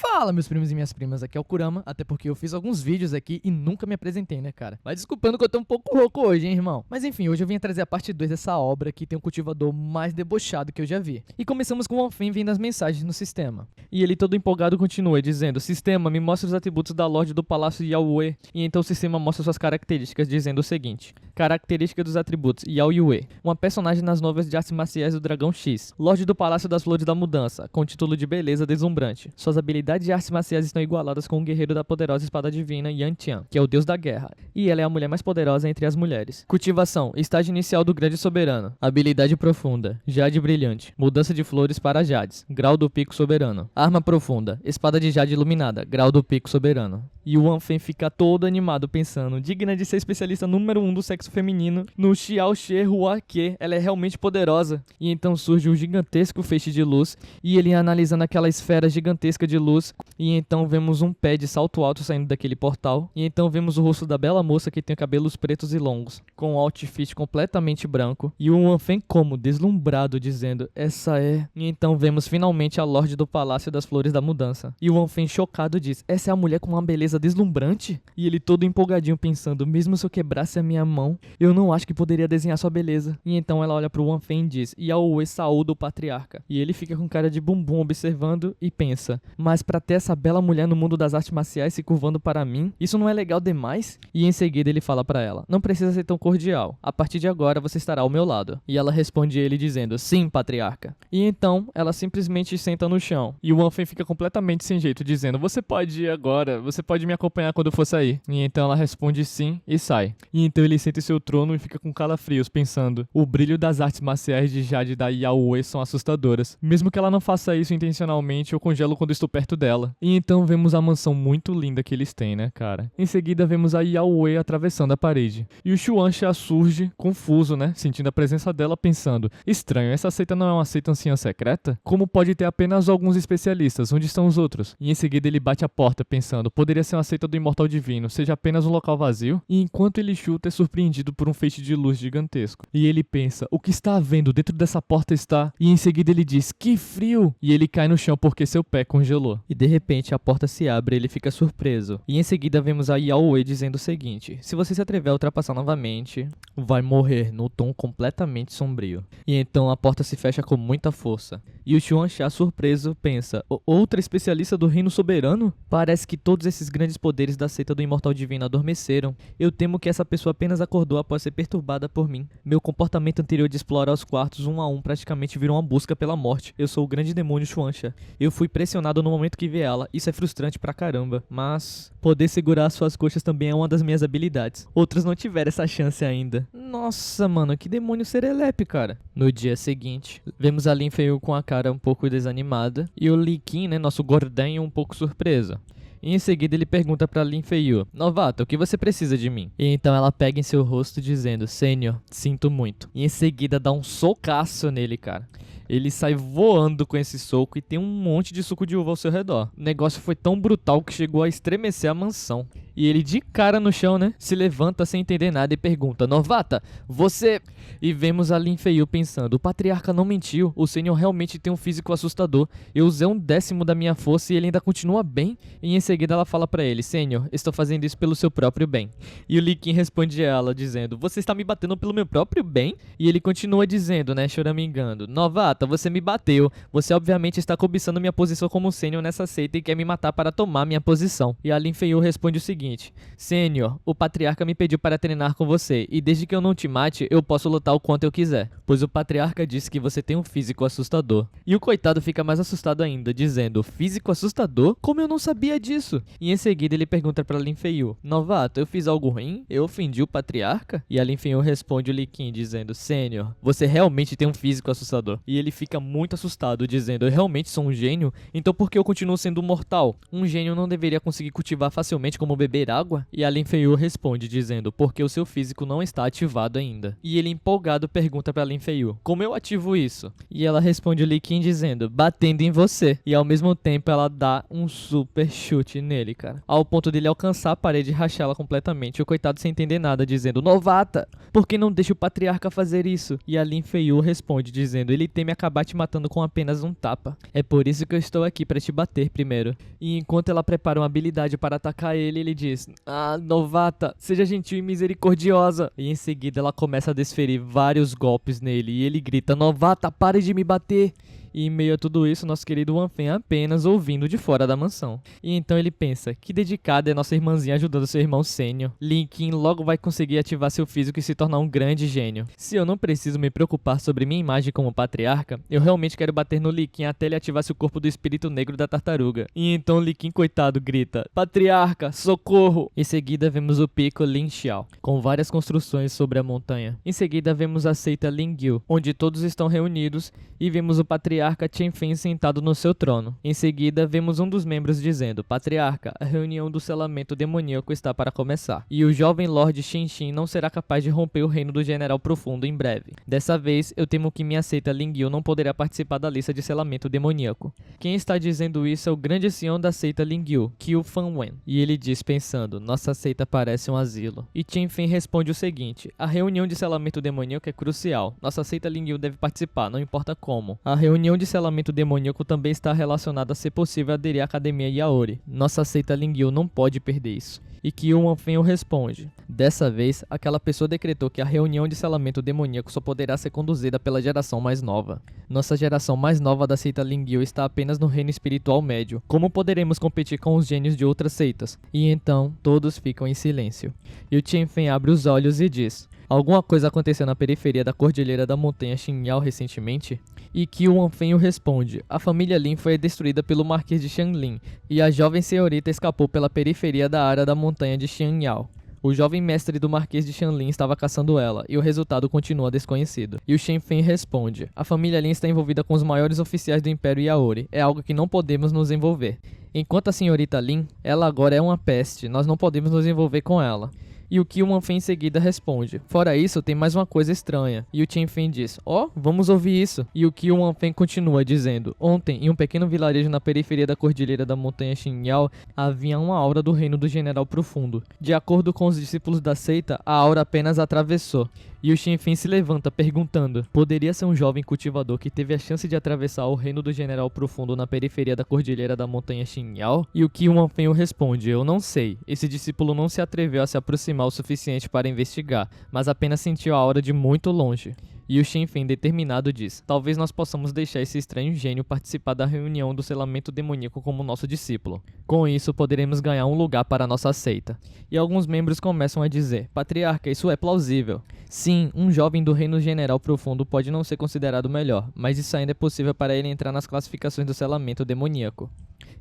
Fala, meus primos e minhas primas, aqui é o Kurama, até porque eu fiz alguns vídeos aqui e nunca me apresentei, né, cara? Mas desculpando que eu tô um pouco rouco hoje, hein, irmão? Mas enfim, hoje eu vim trazer a parte 2 dessa obra que tem um cultivador mais debochado que eu já vi. E começamos com o Anfim vendo as mensagens no sistema. E ele todo empolgado continua dizendo: Sistema, me mostra os atributos da Lorde do Palácio Yaoyue. E então o sistema mostra suas características, dizendo o seguinte: Característica dos atributos Yaoyue, uma personagem nas novelas de artes marciais do Dragão X, Lorde do Palácio das Flores da Mudança, com título de beleza deslumbrante. Suas habilidades de artes marciais estão igualadas com o guerreiro da poderosa espada divina Yan Tian, que é o deus da guerra, e ela é a mulher mais poderosa entre as mulheres. Cultivação, estágio inicial do grande soberano. Habilidade profunda, jade brilhante, mudança de flores para jades, grau do pico soberano. Arma profunda, espada de jade iluminada, grau do pico soberano. E o Anfen fica todo animado pensando, digna de ser especialista número 1 do sexo feminino, no Xiao She Hua Que, ela é realmente poderosa. E então surge um gigantesco feixe de luz, e ele analisando aquela esfera gigantesca de luz, e então vemos um pé de salto alto saindo daquele portal, e então vemos o rosto da bela moça que tem cabelos pretos e longos, com um outfit completamente branco, e o Anfen como deslumbrado dizendo, essa é... E então vemos finalmente a Lorde do Palácio das Flores da Mudança. E o Anfen chocado diz, essa é a mulher com uma beleza deslumbrante? E ele todo empolgadinho pensando, mesmo se eu quebrasse a minha mão, eu não acho que poderia desenhar sua beleza. E então ela olha pro Anfen e diz, Yaoyue saúda o patriarca. E ele fica com cara de bumbum observando e pensa, mas pra ter essa bela mulher no mundo das artes marciais se curvando para mim, isso não é legal demais? E em seguida ele fala pra ela, não precisa ser tão cordial, a partir de agora você estará ao meu lado. E ela responde ele dizendo, sim, patriarca. E então ela simplesmente senta no chão, e o Anfen fica completamente sem jeito, dizendo, você pode ir agora, você pode me acompanhar quando eu for sair. E então ela responde sim e sai. E então ele senta em seu trono e fica com calafrios, pensando, o brilho das artes marciais de Jade da Yaoyue são assustadoras. Mesmo que ela não faça isso intencionalmente, eu congelo quando estou perto dela. E então vemos a mansão muito linda que eles têm, né, cara? Em seguida vemos a Yaoyue atravessando a parede. E o Xuanxia surge, confuso, né, sentindo a presença dela, pensando, estranho, essa seita não é uma seita anciã secreta? Como pode ter apenas alguns especialistas? Onde estão os outros? E em seguida ele bate a porta, pensando, poderia ser uma seita do Imortal Divino, seja apenas um local vazio? E enquanto ele chuta, é surpreendido por um feixe de luz gigantesco. E ele pensa, o que está havendo dentro dessa porta está... E em seguida ele diz, que frio! E ele cai no chão porque seu pé congelou. E de repente a porta se abre e ele fica surpreso. E em seguida vemos a Yaoyue dizendo o seguinte, se você se atrever a ultrapassar novamente, vai morrer, no tom completamente sombrio. E então a porta se fecha com muita força. E o Xuanxia, surpreso, pensa, outra especialista do Reino Soberano? Parece que todos esses grandes poderes da seita do Imortal Divino adormeceram. Eu temo que essa pessoa apenas acordou após ser perturbada por mim. Meu comportamento anterior de explorar os quartos um a um praticamente virou uma busca pela morte. Eu sou o grande demônio Xuanxia. Eu fui pressionado no momento que vi ela. Isso é frustrante pra caramba. Mas poder segurar as suas coxas também é uma das minhas habilidades. Outros não tiveram essa chance ainda. Nossa, mano, que demônio serelepe, cara. No dia seguinte, vemos a Lin Feiyu com a cara um pouco desanimada e o Li Qin, né, nosso gordinho, um pouco surpreso. E em seguida ele pergunta pra Lin Feiyu, novata, o que você precisa de mim? E então ela pega em seu rosto dizendo, Senhor, sinto muito. E em seguida dá um socaço nele, cara. Ele sai voando com esse soco e tem um monte de suco de uva ao seu redor. O negócio foi tão brutal que chegou a estremecer a mansão. E ele de cara no chão, né, se levanta sem entender nada e pergunta, novata, você... E vemos a Lin Feiyu pensando, o patriarca não mentiu, o senhor realmente tem um físico assustador. Eu usei 1/10 da minha força e ele ainda continua bem. E em seguida ela fala pra ele, senhor, estou fazendo isso pelo seu próprio bem. E o Li Qin responde a ela, dizendo, você está me batendo pelo meu próprio bem? E ele continua dizendo, né, choramingando, novata, você me bateu. Você obviamente está cobiçando minha posição como sênior nessa seita e quer me matar para tomar minha posição. E a Lin Feiyu responde o seguinte, Senhor, o patriarca me pediu para treinar com você, e desde que eu não te mate, eu posso lutar o quanto eu quiser, pois o patriarca disse que você tem um físico assustador. E o coitado fica mais assustado ainda, dizendo, físico assustador? Como eu não sabia disso? E em seguida ele pergunta para Lin Feiyu, novato, eu fiz algo ruim? Eu ofendi o patriarca? E a Lin Feiyu responde o Li Qin, dizendo, Senhor, você realmente tem um físico assustador. E ele fica muito assustado, dizendo, eu realmente sou um gênio? Então por que eu continuo sendo mortal? Um gênio não deveria conseguir cultivar facilmente como o bebê beber água? E a Lin Feiyu responde dizendo, porque o seu físico não está ativado ainda. E ele empolgado pergunta pra Lin Feiyu, como eu ativo isso? E ela responde o Li Qin dizendo, batendo em você. E ao mesmo tempo ela dá um super chute nele, cara. Ao ponto dele alcançar a parede e rachá-la completamente. E o coitado sem entender nada, dizendo, novata, por que não deixa o patriarca fazer isso? E a Lin Feiyu responde dizendo, ele teme acabar te matando com apenas um tapa. É por isso que eu estou aqui pra te bater primeiro. E enquanto ela prepara uma habilidade para atacar ele, ele diz, ah, novata, seja gentil e misericordiosa. E em seguida ela começa a desferir vários golpes nele. E ele grita, novata, pare de me bater. E em meio a tudo isso, nosso querido Wan Fen apenas ouvindo de fora da mansão. E então ele pensa, que dedicada é nossa irmãzinha ajudando seu irmão sênior. Lin Qin logo vai conseguir ativar seu físico e se tornar um grande gênio. Se eu não preciso me preocupar sobre minha imagem como patriarca, eu realmente quero bater no Li Qin até ele ativar seu corpo do espírito negro da tartaruga. E então Li Qin, coitado, grita, patriarca, socorro! Em seguida vemos o pico Lin Xiao, com várias construções sobre a montanha. Em seguida vemos a seita Lin Gyu, onde todos estão reunidos, e vemos o patriarca Chen Fen sentado no seu trono. Em seguida, vemos um dos membros dizendo, patriarca, a reunião do selamento demoníaco está para começar, e o jovem Lorde Xin Xin não será capaz de romper o reino do General Profundo em breve. Dessa vez, eu temo que minha seita Lin Gyu não poderá participar da lista de selamento demoníaco. Quem está dizendo isso é o grande ancião da seita Lin Gyu, Qiu Fanwen. E ele diz pensando, nossa seita parece um asilo. E Chen Fen responde o seguinte, a reunião de selamento demoníaco é crucial. Nossa seita Lin Gyu deve participar, não importa como. A reunião de selamento demoníaco também está relacionada a ser possível aderir à Academia Yaori. Nossa seita Lin Gyu não pode perder isso. E que o Wan Fen responde. Dessa vez, aquela pessoa decretou que a reunião de selamento demoníaco só poderá ser conduzida pela geração mais nova. Nossa geração mais nova da seita Lin Gyu está apenas no reino espiritual médio. Como poderemos competir com os gênios de outras seitas? E então, todos ficam em silêncio. E o Chen Fen abre os olhos e diz, alguma coisa aconteceu na periferia da cordilheira da montanha Xinyao recentemente? E que o Wan Fen responde, a família Lin foi destruída pelo Marquês de Xianlin, e a jovem senhorita escapou pela periferia da área da montanha de Xianyao. O jovem mestre do Marquês de Xianlin estava caçando ela, e o resultado continua desconhecido. E o Chen Fen responde, a família Lin está envolvida com os maiores oficiais do Império Yaori, é algo que não podemos nos envolver. Enquanto a senhorita Lin, ela agora é uma peste, nós não podemos nos envolver com ela. E o que o Wan Fen em seguida responde, fora isso tem mais uma coisa estranha. E o Chen Fen diz, vamos ouvir isso. E o que o Wan Fen continua dizendo, ontem em um pequeno vilarejo na periferia da cordilheira da montanha Xinyao, havia uma aura do reino do General Profundo. De acordo com os discípulos da seita, a aura apenas atravessou. E o Chen Fen se levanta perguntando, poderia ser um jovem cultivador que teve a chance de atravessar o reino do General Profundo na periferia da cordilheira da montanha Xinyao? E o que o Wan Fen responde, eu não sei. Esse discípulo não se atreveu a se aproximar o suficiente para investigar, mas apenas sentiu a aura de muito longe. E o Chen Fen determinado diz, talvez nós possamos deixar esse estranho gênio participar da reunião do selamento demoníaco como nosso discípulo. Com isso, poderemos ganhar um lugar para a nossa seita. E alguns membros começam a dizer, patriarca, isso é plausível. Sim, um jovem do reino general profundo pode não ser considerado melhor, mas isso ainda é possível para ele entrar nas classificações do selamento demoníaco.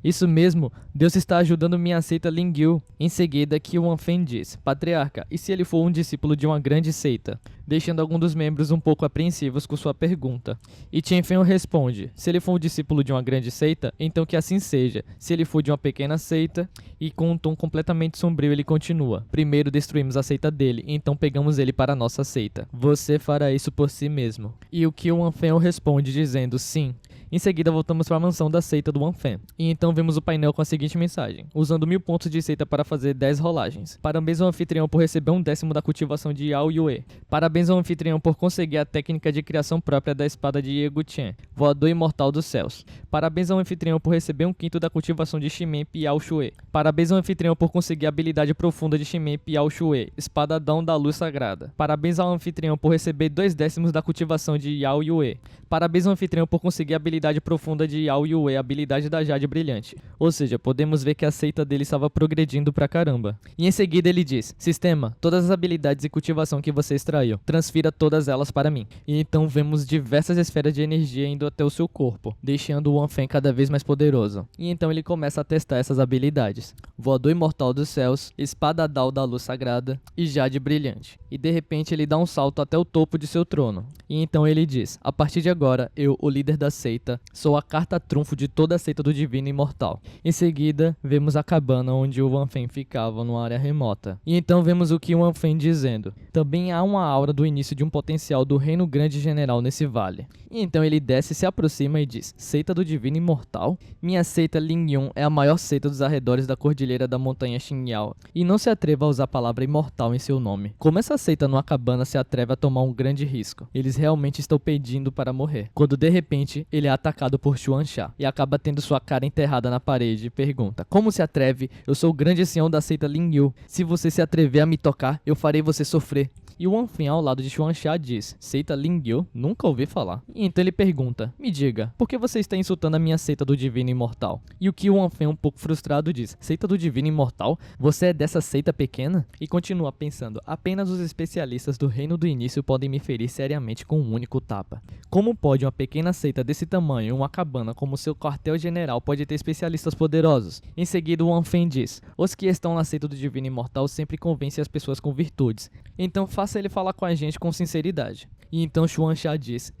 Isso mesmo, Deus está ajudando minha seita Lin Gyu. Em seguida, que o Wan Fen diz, patriarca, e se ele for um discípulo de uma grande seita? Deixando algum dos membros um pouco apreensivos com sua pergunta. E Chen Fen responde, se ele for um discípulo de uma grande seita, então que assim seja. Se ele for de uma pequena seita, e com um tom completamente sombrio ele continua, primeiro destruímos a seita dele, então pegamos ele para a nossa seita. Você fará isso por si mesmo. E o que o Wan Fen responde dizendo, sim. Em seguida voltamos para a mansão da seita do Wan Fen. E então vemos o painel com a seguinte mensagem. Usando 1000 pontos de seita para fazer 10 rolagens. Parabéns ao anfitrião por receber 1/10 da cultivação de Yao Yue. Parabéns ao anfitrião por conseguir a técnica de criação própria da espada de Ye Guqian, voador imortal dos céus. Parabéns ao anfitrião por receber 1/5 da cultivação de Shimen Piao Shue. Parabéns ao anfitrião por conseguir a habilidade profunda de Shimen Piao Shue, espadadão da luz sagrada. Parabéns ao anfitrião por receber 2/10 da cultivação de Yao Yue. Parabéns ao anfitrião por conseguir a habilidade profunda de Yao Yue, a habilidade da Jade Brilhante. Ou seja, podemos ver que a seita dele estava progredindo pra caramba. E em seguida ele diz, sistema, todas as habilidades e cultivação que você extraiu, transfira todas elas para mim. E então vemos diversas esferas de energia indo até o seu corpo, deixando o Wan Fen cada vez mais poderoso. E então ele começa a testar essas habilidades. Voador imortal dos céus, espada Dao da luz sagrada e Jade Brilhante. E de repente ele dá um salto até o topo de seu trono. E então ele diz, a partir de agora, eu, o líder da seita, seita, sou a carta trunfo de toda a seita do Divino Imortal. Em seguida, vemos a cabana onde o Wanfen ficava numa área remota. E então vemos o que o Wanfen dizendo. Também há uma aura do início de um potencial do Reino Grande General nesse vale. E então ele desce, se aproxima e diz: seita do Divino Imortal? Minha seita Lingyun é a maior seita dos arredores da cordilheira da montanha Xingyao. E não se atreva a usar a palavra imortal em seu nome. Como essa seita numa cabana se atreve a tomar um grande risco? Eles realmente estão pedindo para morrer. Quando de repente ele é atacado por Xuanxia e acaba tendo sua cara enterrada na parede e pergunta: como se atreve? Eu sou o grande ancião da seita Lingyu. Se você se atrever a me tocar, eu farei você sofrer. E o Wanfen ao lado de Xuanxia diz: seita Lingyu? Nunca ouvi falar. E então ele pergunta: me diga, por que você está insultando a minha seita do Divino Imortal? E o que o Wanfen, um pouco frustrado, diz: seita do Divino Imortal? Você é dessa seita pequena? E continua pensando: apenas os especialistas do Reino do Início podem me ferir seriamente com um único tapa. Como pode uma pequena seita desse tamanho, uma cabana como seu quartel-general, pode ter especialistas poderosos? Em seguida o Wanfen diz: os que estão na seita do Divino Imortal sempre convencem as pessoas com virtudes. Então faça ele falar com a gente com sinceridade. E então Xuanxia diz: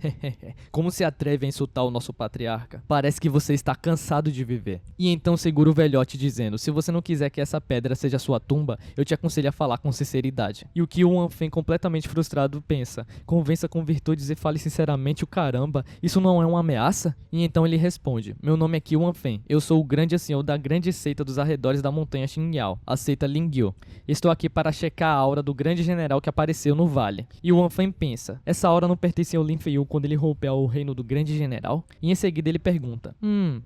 como se atreve a insultar o nosso patriarca? Parece que você está cansado de viver. E então segura o velhote dizendo: se você não quiser que essa pedra seja sua tumba, eu te aconselho a falar com sinceridade. E o que o Wanfen, completamente frustrado, pensa: convença com virtudes e fale sinceramente, o caramba, isso não é uma ameaça? E então ele responde: meu nome é Qi Wanfen, eu sou o grande ancião da grande seita dos arredores da montanha Xingyao, a seita Lingyu. Estou aqui para checar a aura do grande general que apareceu no vale. E o Wanfen pensa: essa aura não pertencia ao Lin Feiyu quando ele rompeu ao reino do grande general? E em seguida ele pergunta: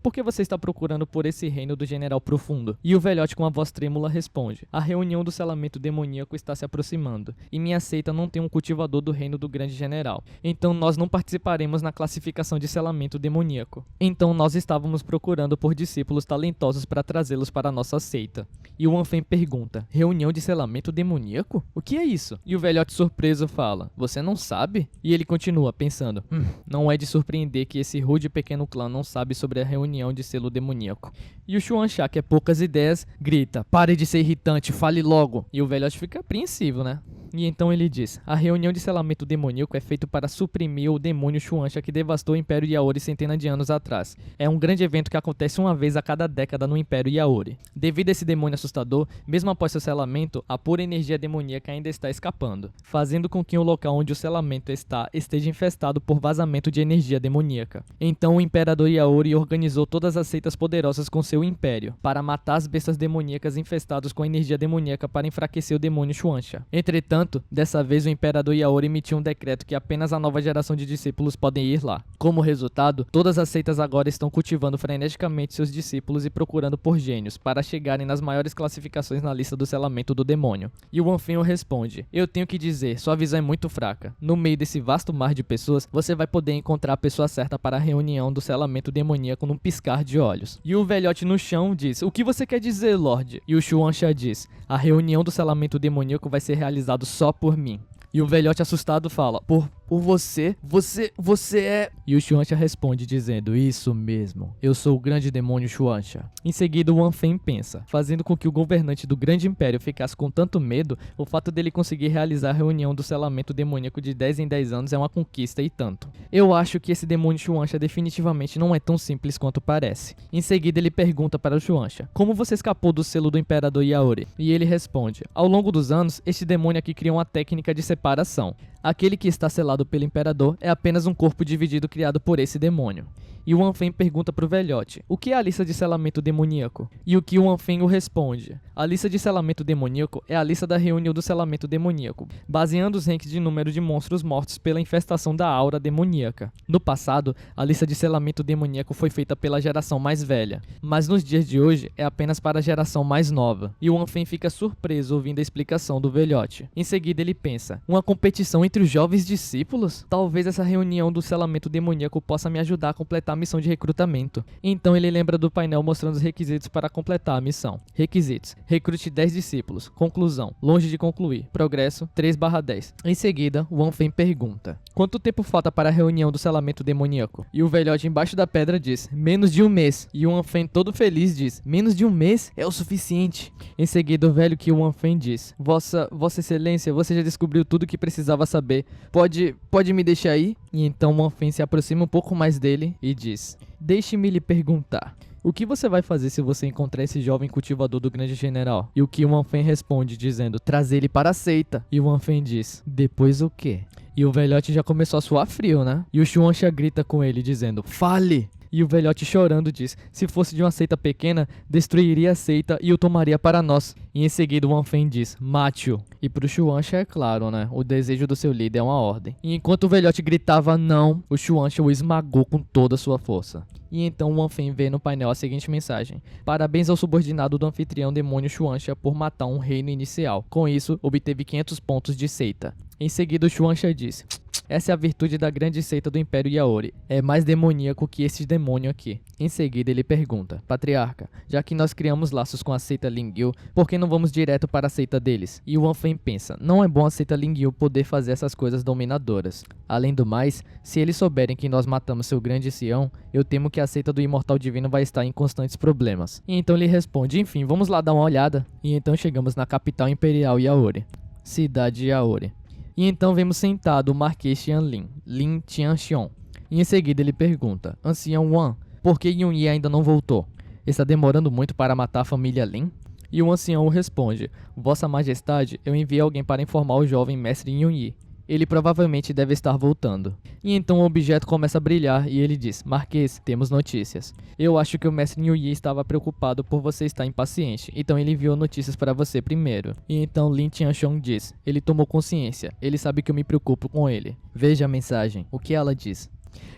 por que você está procurando por esse reino do general profundo? E o velhote com a voz trêmula responde: a reunião do selamento demoníaco está se aproximando, e minha seita não tem um cultivador do reino do grande general. Então nós não participaremos na classificação de selamento demoníaco. Então nós estávamos procurando por discípulos talentosos para trazê-los para a nossa seita. E o Wanfen pergunta: reunião de selamento demoníaco? O que é isso? E o velhote surpreso fala: você não sabe? E ele continua pensando: não é de surpreender que esse rude pequeno clã não sabe sobre a reunião de selo demoníaco. E o Xuanxia, que é poucas ideias, grita: pare de ser irritante, fale logo. E o velhote fica apreensivo, né? E então ele diz: a reunião de selamento demoníaco é feita para suprimir o demônio Xuanxia que devastou o Império Yaori centenas de anos atrás. É um grande evento que acontece uma vez a cada década no Império Yaori. Devido a esse demônio assustador, mesmo após seu selamento, a pura energia demoníaca ainda está escapando, fazendo com que o local onde o selamento está esteja infestado por vazamento de energia demoníaca. Então o Imperador Yaori organizou todas as seitas poderosas com seu império, para matar as bestas demoníacas infestadas com energia demoníaca para enfraquecer o demônio Xuanxia. Entretanto, dessa vez o Imperador Yaori emitiu um decreto que apenas a nova geração de discípulos podem ir lá. Como resultado, todas as seitas agora estão cultivando freneticamente seus discípulos e procurando por gênios, para chegarem nas maiores classificações na lista do selamento do demônio. E o Wanfen responde: eu tenho que dizer, sua visão é muito fraca. No meio desse vasto mar de pessoas, você vai poder encontrar a pessoa certa para a reunião do selamento demoníaco num piscar de olhos. E o velhote no chão diz: o que você quer dizer, Lorde? E o Xuanxia diz: a reunião do selamento demoníaco vai ser realizada só por mim. E o velhote assustado fala: por você é... E o Xuanxia responde dizendo: isso mesmo, eu sou o grande demônio Xuanxia. Em seguida o Wanfen pensa, fazendo com que o governante do grande império ficasse com tanto medo, o fato dele conseguir realizar a reunião do selamento demoníaco de 10 em 10 anos é uma conquista e tanto. Eu acho que esse demônio Xuanxia definitivamente não é tão simples quanto parece. Em seguida ele pergunta para o Xuanxia: como você escapou do selo do Imperador Yaori? E ele responde: ao longo dos anos, este demônio aqui criou uma técnica de separação. Aquele que está selado pelo Imperador é apenas um corpo dividido criado por esse demônio. E o Wanfen pergunta pro velhote: o que é a lista de selamento demoníaco? E o que o Wanfen o responde: a lista de selamento demoníaco é a lista da reunião do selamento demoníaco, baseando os ranks de número de monstros mortos pela infestação da aura demoníaca. No passado, a lista de selamento demoníaco foi feita pela geração mais velha, mas nos dias de hoje é apenas para a geração mais nova. E o Wanfen fica surpreso ouvindo a explicação do velhote. Em seguida ele pensa: uma competição entre os jovens discípulos? Talvez essa reunião do selamento demoníaco possa me ajudar a completar a missão de recrutamento. Então ele lembra do painel mostrando os requisitos para completar a missão. Requisitos: recrute 10 discípulos. Conclusão: longe de concluir. Progresso: 3/10. Em seguida, o Wanfen pergunta: quanto tempo falta para a reunião do selamento demoníaco? E o velhote embaixo da pedra diz: menos de um mês. E o Wanfen todo feliz diz: menos de um mês é o suficiente. Em seguida, o velho que o Wanfen diz: Vossa Excelência, você já descobriu tudo o que precisava saber. Pode me deixar aí? E então o Wanfen se aproxima um pouco mais dele e diz: diz: deixe-me lhe perguntar. O que você vai fazer se você encontrar esse jovem cultivador do grande general? E o que Wan Fen responde dizendo: trazer ele para a seita. E o Wan Fen diz: depois o quê? E o velhote já começou a suar frio, né? E o Xuanxa grita com ele dizendo: fale! E o velhote chorando diz: se fosse de uma seita pequena, destruiria a seita e o tomaria para nós. E em seguida o Wan Fen diz: mate-o. E pro Xuanxa é claro, né? O desejo do seu líder é uma ordem. E enquanto o velhote gritava não, o Xuanxa o esmagou com toda a sua força. E então o Wan Fen vê no painel a seguinte mensagem: parabéns ao subordinado do anfitrião demônio Xuanxa por matar um reino inicial. Com isso, obteve 500 pontos de seita. Em seguida o Xuanxa diz: essa é a virtude da grande seita do Império Yaori. É mais demoníaco que esse demônio aqui. Em seguida ele pergunta: patriarca, já que nós criamos laços com a seita Lingyu, por que não vamos direto para a seita deles? E o Wan Fen pensa: não é bom a seita Lingyu poder fazer essas coisas dominadoras. Além do mais, se eles souberem que nós matamos seu grande Sião, eu temo que a seita do Imortal Divino vai estar em constantes problemas. E então ele responde: enfim, vamos lá dar uma olhada. E então chegamos na capital imperial Yaori, cidade Yaori. E então vemos sentado o Marquês Xianlin, Lin Tianxiong. E em seguida ele pergunta: ancião Wan, por que Yunyi ainda não voltou? Está demorando muito para matar a família Lin? E o ancião responde: Vossa Majestade, eu enviei alguém para informar o jovem mestre Yunyi. Ele provavelmente deve estar voltando. E então o objeto começa a brilhar e ele diz: Marquês, temos notícias. Eu acho que o mestre Yunyi estava preocupado por você estar impaciente, então ele enviou notícias para você primeiro. E então Lin Tianxiong diz: ele tomou consciência, ele sabe que eu me preocupo com ele. Veja a mensagem, o que ela diz.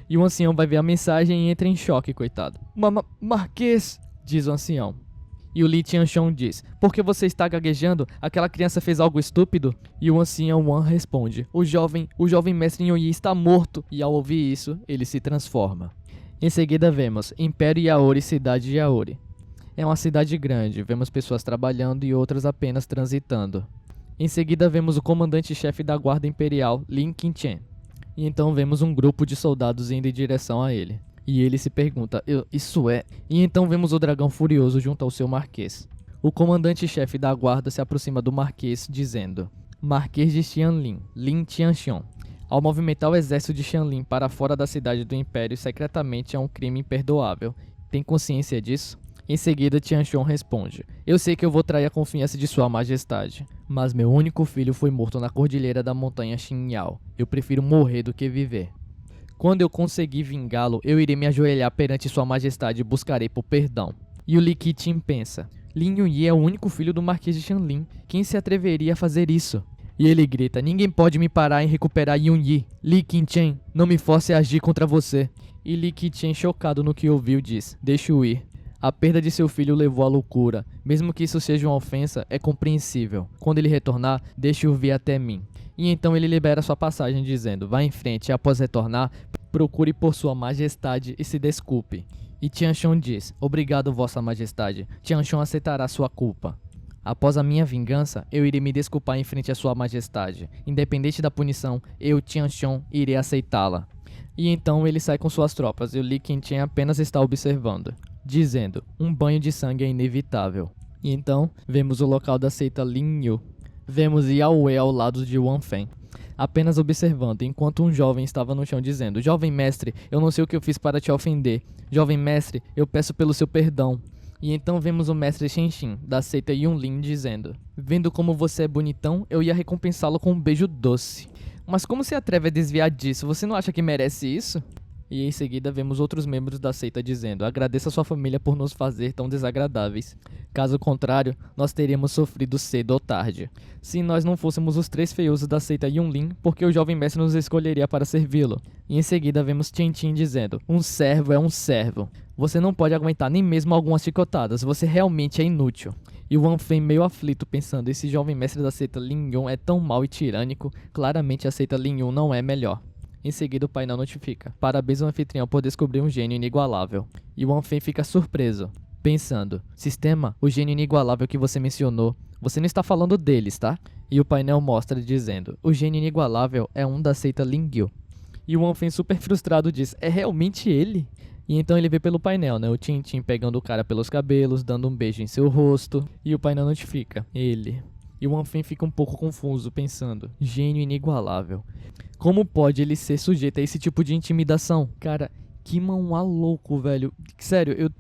E o ancião vai ver a mensagem e entra em choque, coitado. Marquês, diz o ancião. E o Li Tianxiong diz: por que você está gaguejando? Aquela criança fez algo estúpido? E o ancião Wan responde: o jovem mestre Yunyi está morto. E ao ouvir isso, ele se transforma. Em seguida vemos Império Yaori, cidade de Yaori. É uma cidade grande, vemos pessoas trabalhando e outras apenas transitando. Em seguida vemos o comandante-chefe da guarda imperial, Lin Qingchen. E então vemos um grupo de soldados indo em direção a ele. E ele se pergunta: isso é... E então vemos o dragão furioso junto ao seu marquês. O comandante-chefe da guarda se aproxima do marquês, dizendo: Marquês de Xianlin, Lin Tianxiong. Ao movimentar o exército de Xianlin para fora da cidade do Império secretamente é um crime imperdoável. Tem consciência disso? Em seguida, Tianxiong responde: eu sei que eu vou trair a confiança de sua majestade, mas meu único filho foi morto na cordilheira da montanha Xinyao. Eu prefiro morrer do que viver. Quando eu conseguir vingá-lo, eu irei me ajoelhar perante sua majestade e buscarei por perdão. E o Li Qiqin pensa: Lin Yunyi é o único filho do Marquês de Xianlin. Quem se atreveria a fazer isso? E ele grita: ninguém pode me parar em recuperar Yunyi. Li Qiqin, não me force a agir contra você. E Li Qiqin, chocado no que ouviu, diz: deixe-o ir. A perda de seu filho o levou à loucura. Mesmo que isso seja uma ofensa, é compreensível. Quando ele retornar, deixe-o vir até mim. E então ele libera sua passagem dizendo: vá em frente e após retornar, procure por sua majestade e se desculpe. E Tianxiong diz: obrigado, vossa majestade. Tianxiong aceitará sua culpa. Após a minha vingança, eu irei me desculpar em frente à sua majestade. Independente da punição, eu, Tianxiong, irei aceitá-la. E então ele sai com suas tropas e o Li Qiqin apenas está observando, dizendo: um banho de sangue é inevitável. E então vemos o local da seita Lingyu. Vemos Yao Wei ao lado de Wan Fen, apenas observando, enquanto um jovem estava no chão dizendo: jovem mestre, eu não sei o que eu fiz para te ofender. Jovem mestre, eu peço pelo seu perdão. E então vemos o mestre Shenxin, da seita Yunlin, dizendo: vendo como você é bonitão, eu ia recompensá-lo com um beijo doce. Mas como se atreve a desviar disso? Você não acha que merece isso? E em seguida vemos outros membros da seita dizendo: agradeça a sua família por nos fazer tão desagradáveis. Caso contrário, nós teríamos sofrido cedo ou tarde. Se nós não fôssemos os 3 feiosos da seita Yunlin, porque o jovem mestre nos escolheria para servi-lo? E em seguida vemos Tianqin dizendo: um servo é um servo. Você não pode aguentar nem mesmo algumas chicotadas, você realmente é inútil. E o Wan Fen meio aflito pensando: esse jovem mestre da seita Lingyu é tão mau e tirânico, claramente a seita Lingyu não é melhor. Em seguida o painel notifica: parabéns ao anfitrião por descobrir um gênio inigualável. E o Wan Fen fica surpreso, pensando: sistema, o gênio inigualável que você mencionou, você não está falando deles, tá? E o painel mostra dizendo: o gênio inigualável é um da seita Lingyu. E o Wan Fen super frustrado diz: é realmente ele? E então ele vê pelo painel, né, o Tintin pegando o cara pelos cabelos, dando um beijo em seu rosto. E o painel notifica: ele. E o Wan Fen fica um pouco confuso, pensando: gênio inigualável. Como pode ele ser sujeito a esse tipo de intimidação? Cara, Que manhwa louco, velho. Sério, eu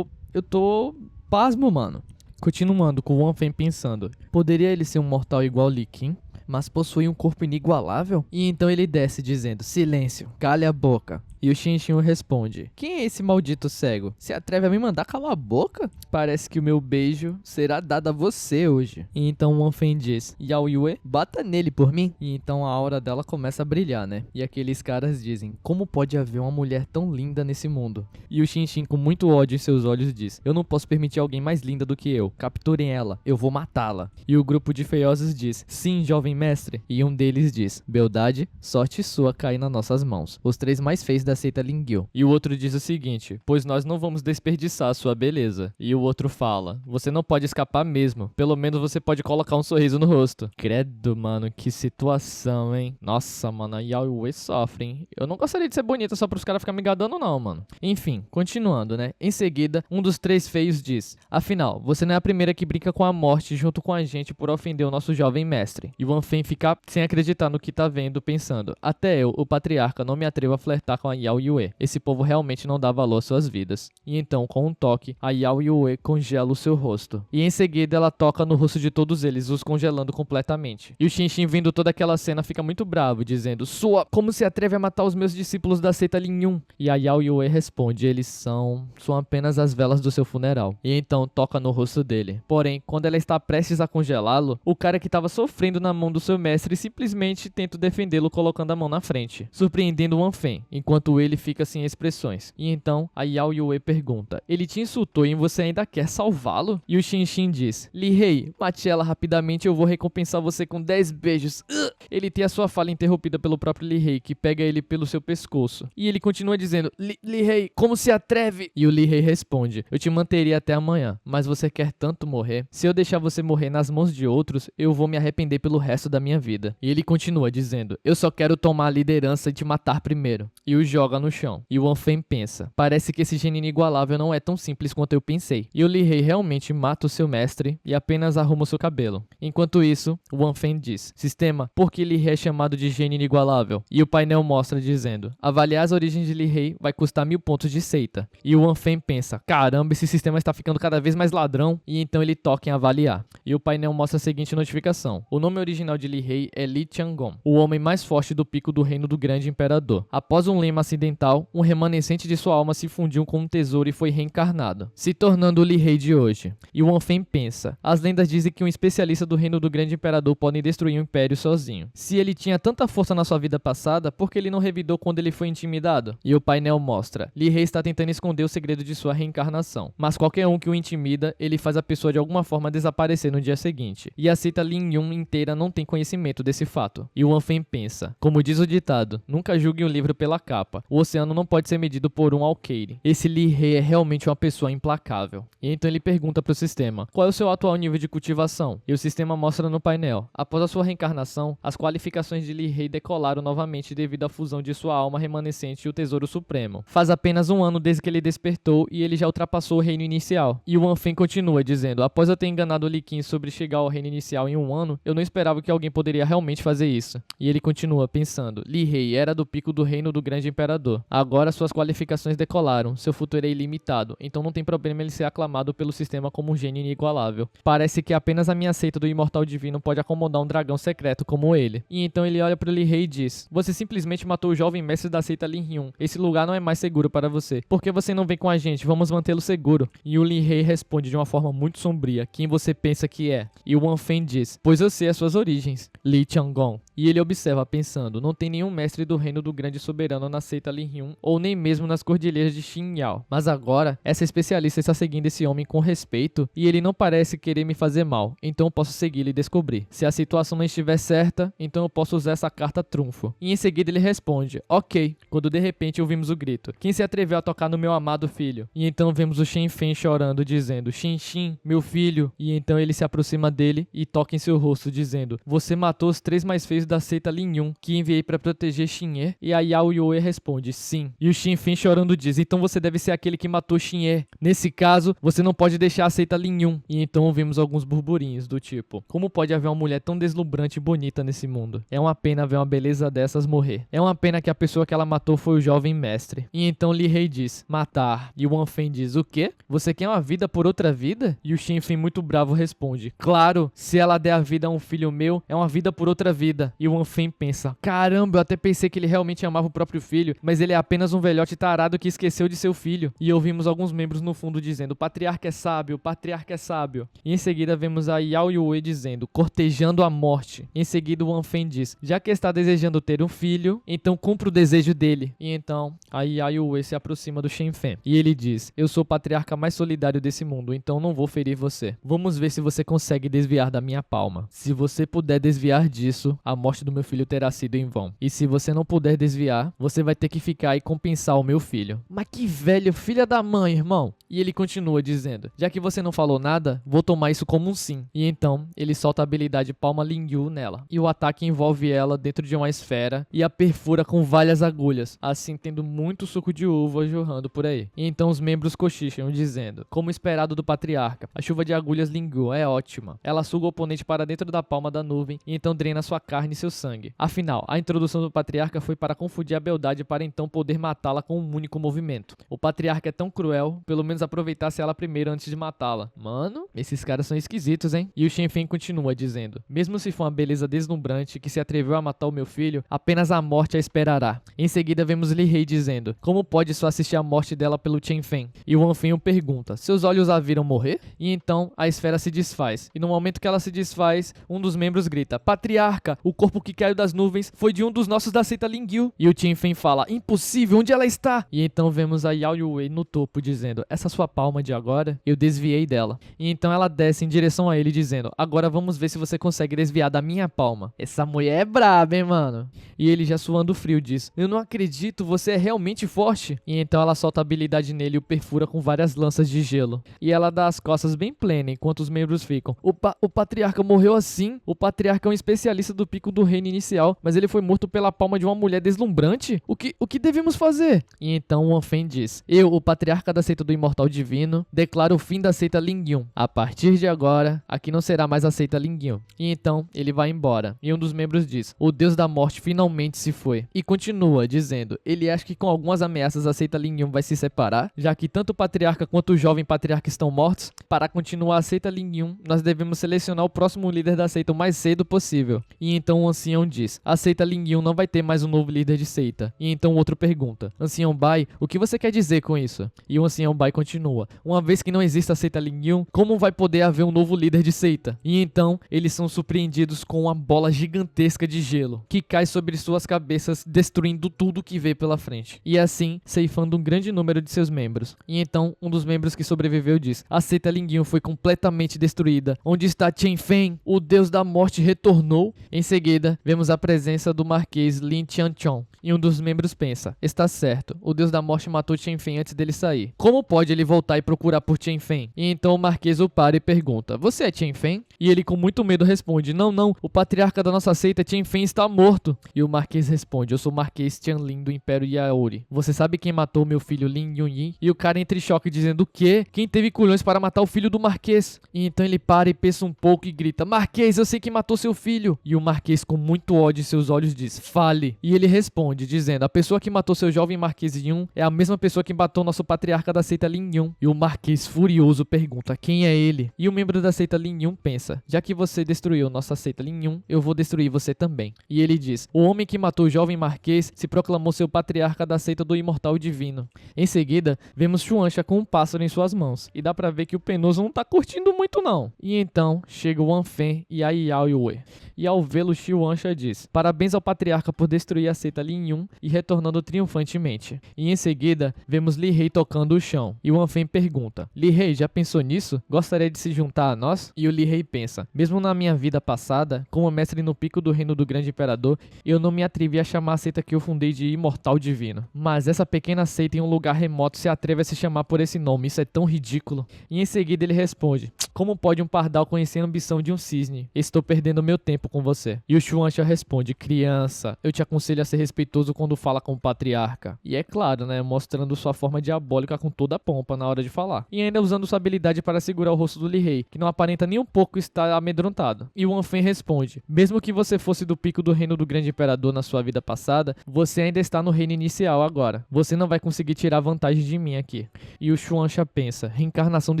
tô pasmo, mano. Continuando com o Wan Fen pensando, poderia ele ser um mortal igual Lee King, mas possui um corpo inigualável? E então ele desce dizendo, silêncio, cale a boca. E o Shin responde, quem é esse maldito cego? Se atreve a me mandar calar a boca? Parece que o meu beijo será dado a você hoje. E então Wan Fen diz, Yao Yue, bata nele por mim. E então a aura dela começa a brilhar, né? E aqueles caras dizem, como pode haver uma mulher tão linda nesse mundo? E o Shin com muito ódio em seus olhos diz, eu não posso permitir alguém mais linda do que eu. Capturem ela, eu vou matá-la. E o grupo de feiosos diz, sim, jovem mestre. E um deles diz, beldade, sorte sua cair nas nossas mãos. Os 3 mais feios da seita Lingyu. E o outro diz o seguinte, pois nós não vamos desperdiçar a sua beleza. E o outro fala, você não pode escapar mesmo, pelo menos você pode colocar um sorriso no rosto. Credo, mano, que situação, hein? Nossa, mano, a Yao Yue sofre, hein? Eu não gostaria de ser bonita só pros caras ficarem me enganando não, mano. Enfim, continuando, né? Em seguida, um dos 3 feios diz, afinal, você não é a primeira que brinca com a morte junto com a gente por ofender o nosso jovem mestre. E o Wan Fen fica sem acreditar no que tá vendo, pensando, até eu, o patriarca, não me atrevo a flertar com a Yao Yue. Esse povo realmente não dá valor às suas vidas. E então, com um toque, a Yao Yue congela o seu rosto. E em seguida, ela toca no rosto de todos eles, os congelando completamente. E o Shin vendo toda aquela cena, fica muito bravo, dizendo, como se atreve a matar os meus discípulos da seita Lin Yun? E a Yao Yue responde, eles são apenas as velas do seu funeral. E então, toca no rosto dele. Porém, quando ela está prestes a congelá-lo, o cara que estava sofrendo na mão do seu mestre simplesmente tenta defendê-lo colocando a mão na frente, surpreendendo Wan Fen, enquanto ele fica sem expressões. E então, a Yao Yue pergunta, ele te insultou e você ainda quer salvá-lo? E o Shin diz, Li Hei, mate ela rapidamente, eu vou recompensar você com 10 beijos. Ele tem a sua fala interrompida pelo próprio Li Hei, que pega ele pelo seu pescoço. E ele continua dizendo, Li Hei, como se atreve? E o Li Hei responde, eu te manteria até amanhã, mas você quer tanto morrer? Se eu deixar você morrer nas mãos de outros, eu vou me arrepender pelo resto da minha vida. E ele continua dizendo, eu só quero tomar a liderança e te matar primeiro. E o joga no chão. E o Wan Fen pensa, parece que esse gênio inigualável não é tão simples quanto eu pensei. E o Li Hei realmente mata o seu mestre e apenas arruma o seu cabelo. Enquanto isso, o Wan Fen diz, sistema, por que Li Hei é chamado de gênio inigualável? E o painel mostra dizendo, avaliar as origens de Li Hei vai custar 1000 pontos de seita. E o Wan Fen pensa, caramba, esse sistema está ficando cada vez mais ladrão. E então ele toca em avaliar. E o painel mostra a seguinte notificação, o nome original de Li Hei é Li Tiangong, o homem mais forte do pico do reino do grande imperador. Após um lema acidental, um remanescente de sua alma se fundiu com um tesouro e foi reencarnado, se tornando o Li Hei de hoje. E o Wan Fen pensa, as lendas dizem que um especialista do reino do grande imperador pode destruir um império sozinho. Se ele tinha tanta força na sua vida passada, por que ele não revidou quando ele foi intimidado? E o painel mostra, Li Hei está tentando esconder o segredo de sua reencarnação, mas qualquer um que o intimida, ele faz a pessoa de alguma forma desaparecer no dia seguinte. E a seita Lin Yun inteira não tem conhecimento desse fato. E o Wan Fen pensa, como diz o ditado, nunca julgue um livro pela capa. O oceano não pode ser medido por um alqueire. Esse Li Hei é realmente uma pessoa implacável. E então ele pergunta para o sistema, qual é o seu atual nível de cultivação? E o sistema mostra no painel, após a sua reencarnação, as qualificações de Li Hei decolaram novamente devido à fusão de sua alma remanescente e o Tesouro Supremo. Faz apenas um ano desde que ele despertou e ele já ultrapassou o reino inicial. E o Wan Fen continua dizendo, após eu ter enganado o Li Qin sobre chegar ao reino inicial em um ano, eu não esperava que alguém poderia realmente fazer isso. E ele continua pensando, Li Hei era do pico do reino do grande imperador. Agora suas qualificações decolaram, seu futuro é ilimitado, então não tem problema ele ser aclamado pelo sistema como um gênio inigualável. Parece que apenas a minha seita do imortal divino pode acomodar um dragão secreto como ele. E então ele olha pro Li Hei e diz, você simplesmente matou o jovem mestre da seita Lin Yun. Esse lugar não é mais seguro para você. Por que você não vem com a gente? Vamos mantê-lo seguro. E o Li Hei responde de uma forma muito sombria, quem você pensa que é? E o Wan Fen diz, pois eu sei as suas origens, Li Tiangong. E ele observa pensando, não tem nenhum mestre do reino do grande soberano na seita Lin Yun, ou nem mesmo nas cordilheiras de Xinyao. Mas agora, essa especialista está seguindo esse homem com respeito, e ele não parece querer me fazer mal, então eu posso segui-lo e descobrir. Se a situação não estiver certa, então eu posso usar essa carta trunfo. E em seguida ele responde, ok, quando de repente ouvimos o grito, quem se atreveu a tocar no meu amado filho? E então vemos o Shen Fen chorando, dizendo, Xin, meu filho. E então ele se aproxima dele e toca em seu rosto, dizendo, você matou os 3 mais feios da seita Lin Yun, que enviei para proteger Xin'e? E a Yao Yue responde, sim. E o Shinfen chorando diz, então você deve ser aquele que matou Shin-e. Nesse caso, você não pode deixar a seita Lin Yun. E então ouvimos alguns burburinhos do tipo, como pode haver uma mulher tão deslumbrante e bonita nesse mundo? É uma pena ver uma beleza dessas morrer. É uma pena que a pessoa que ela matou foi o jovem mestre. E então Li Rei diz, matar. E o Wan Fen diz, o quê? Você quer uma vida por outra vida? E o Shinfen muito bravo responde, claro, se ela der a vida a um filho meu, é uma vida por outra vida. E o Wan Fen pensa, caramba, eu até pensei que ele realmente amava o próprio filho, mas ele é apenas um velhote tarado que esqueceu de seu filho. E ouvimos alguns membros no fundo dizendo, o patriarca é sábio, o patriarca é sábio. E em seguida vemos a Yao Yue dizendo, cortejando a morte. Em seguida o Wan Fen diz, já que está desejando ter um filho, então cumpra o desejo dele. E então a Yao Yue se aproxima do Shinfen. E ele diz, eu sou o patriarca mais solidário desse mundo, então não vou ferir você. Vamos ver se você consegue desviar da minha palma. Se você puder desviar disso, a morte do meu filho terá sido em vão. E se você não puder desviar, você vai ter que ficar e compensar o meu filho. Mas que velho, filha da mãe, irmão. E ele continua dizendo, já que você não falou nada, vou tomar isso como um sim. E então, ele solta a habilidade Palma Lingyu nela. E o ataque envolve ela dentro de uma esfera e a perfura com várias agulhas, assim tendo muito suco de uva jorrando por aí. E então os membros cochicham dizendo, como esperado do patriarca, a chuva de agulhas Lingyu é ótima. Ela suga o oponente para dentro da palma da nuvem e então drena sua carne e seu sangue. Afinal, a introdução do patriarca foi para confundir a beldade para então poder matá-la com um único movimento. O patriarca é tão cruel, pelo menos aproveitasse ela primeiro antes de matá-la. Mano, esses caras são esquisitos, hein? E o Shinfen continua dizendo, mesmo se for uma beleza deslumbrante que se atreveu a matar o meu filho, apenas a morte a esperará. Em seguida vemos Li Rei dizendo, como pode só assistir a morte dela pelo Shinfen? E o Wan Fen o pergunta, seus olhos a viram morrer? E então a esfera se desfaz. E no momento que ela se desfaz, um dos membros grita, patriarca, o corpo que caiu das nuvens foi de um dos nossos da seita Lingyu. E o Shinfen fala, impossível, onde ela está? E então vemos a Yao Yue no topo dizendo, essa sua palma de agora, eu desviei dela. E então ela desce em direção a ele dizendo, agora vamos ver se você consegue desviar da minha palma. Essa mulher é braba, hein, mano? E ele já suando frio diz, eu não acredito, você é realmente forte. E então ela solta a habilidade nele e o perfura com várias lanças de gelo. E ela dá as costas bem plena enquanto os membros ficam, o patriarca morreu assim? O patriarca é um especialista do pico do reino inicial, mas ele foi morto pela palma de uma mulher deslumbrante? O que devemos fazer? E então o Wan Fen diz, eu, o patriarca da seita do imortal divino, declaro o fim da seita Lingyu. A partir de agora, aqui não será mais a seita Lingyu. E então ele vai embora. E um dos membros diz, o deus da morte finalmente se foi. E continua dizendo, ele acha que com algumas ameaças a seita Lingyu vai se separar, já que tanto o patriarca quanto o jovem patriarca estão mortos. Para continuar a seita Lingyu, nós devemos selecionar o próximo líder da seita o mais cedo possível. E então o ancião diz, a seita Lingyu não vai ter mais um novo líder de seita. E então o outro pergunta, ancião Bai, o que você quer dizer com isso? E o ancião Bai continua, uma vez que não existe a seita Lingyu, como vai poder haver um novo líder de seita? E então eles são surpreendidos com uma bola gigantesca de gelo, que cai sobre suas cabeças, destruindo tudo que vê pela frente. E assim, ceifando um grande número de seus membros. E então um dos membros que sobreviveu diz, a seita Lingyu foi completamente destruída. Onde está Shinfen? O deus da morte retornou? Em seguida, vemos a presença do marquês Lin Tianchong. E um dos membros pensa, está certo, o deus da morte matou Shinfen antes dele sair. Como pode ele voltar e procurar por Shinfen? E então o marquês o para e pergunta, você é Shinfen? E ele com muito medo responde, não, o patriarca da nossa seita Shinfen está morto. E o marquês responde, eu sou o marquês Tianlin do Império Yaori. Você sabe quem matou meu filho Lin Yunyi? E o cara entra em choque dizendo, o quê? Quem teve culhões para matar o filho do marquês? E então ele para e pensa um pouco e grita, marquês, eu sei quem matou seu filho. E o marquês com muito ódio em seus olhos diz, fale. E ele responde dizendo, a pessoa que matou seu jovem marquês Yun é a mesma pessoa que matou nosso patriarca da seita Lin Yun. E o marquês furioso pergunta, quem é ele? E o membro da seita Lin Yun pensa, já que você destruiu nossa seita Lin Yun, eu vou destruir você também. E ele diz, o homem que matou o jovem marquês se proclamou seu patriarca da seita do imortal divino. Em seguida, vemos Xuancha com um pássaro em suas mãos. E dá pra ver que o Penoso não tá curtindo muito não. E então, chega o Wan Fen e a Yao Yue. E ao vê-lo, Xuancha diz, parabéns ao patriarca por destruir a seita Lin Yun e retornando triunfantemente. E em seguida, vemos Li Rei tocando o chão. E o Wan Fen pergunta, Li Rei, já pensou nisso? Gostaria de se juntar a nós? E o Li Rei pensa, mesmo na minha vida passada, como mestre no pico do reino do grande imperador, eu não me atrevi a chamar a seita que eu fundei de imortal divino. Mas essa pequena seita em um lugar remoto se atreve a se chamar por esse nome, isso é tão ridículo. E em seguida ele responde, como pode um pardal conhecer a ambição de um cisne? Estou perdendo meu tempo com você. E o Xuancha responde, criança, eu te aconselho a ser respeitoso quando fala fala com o patriarca. E é claro, né, mostrando sua forma diabólica com toda a pompa na hora de falar. E ainda usando sua habilidade para segurar o rosto do Li Rei, que não aparenta nem um pouco estar amedrontado. E o Wanfen responde: mesmo que você fosse do pico do reino do grande imperador na sua vida passada, você ainda está no reino inicial agora. Você não vai conseguir tirar vantagem de mim aqui. E o Shuansha pensa: reencarnação do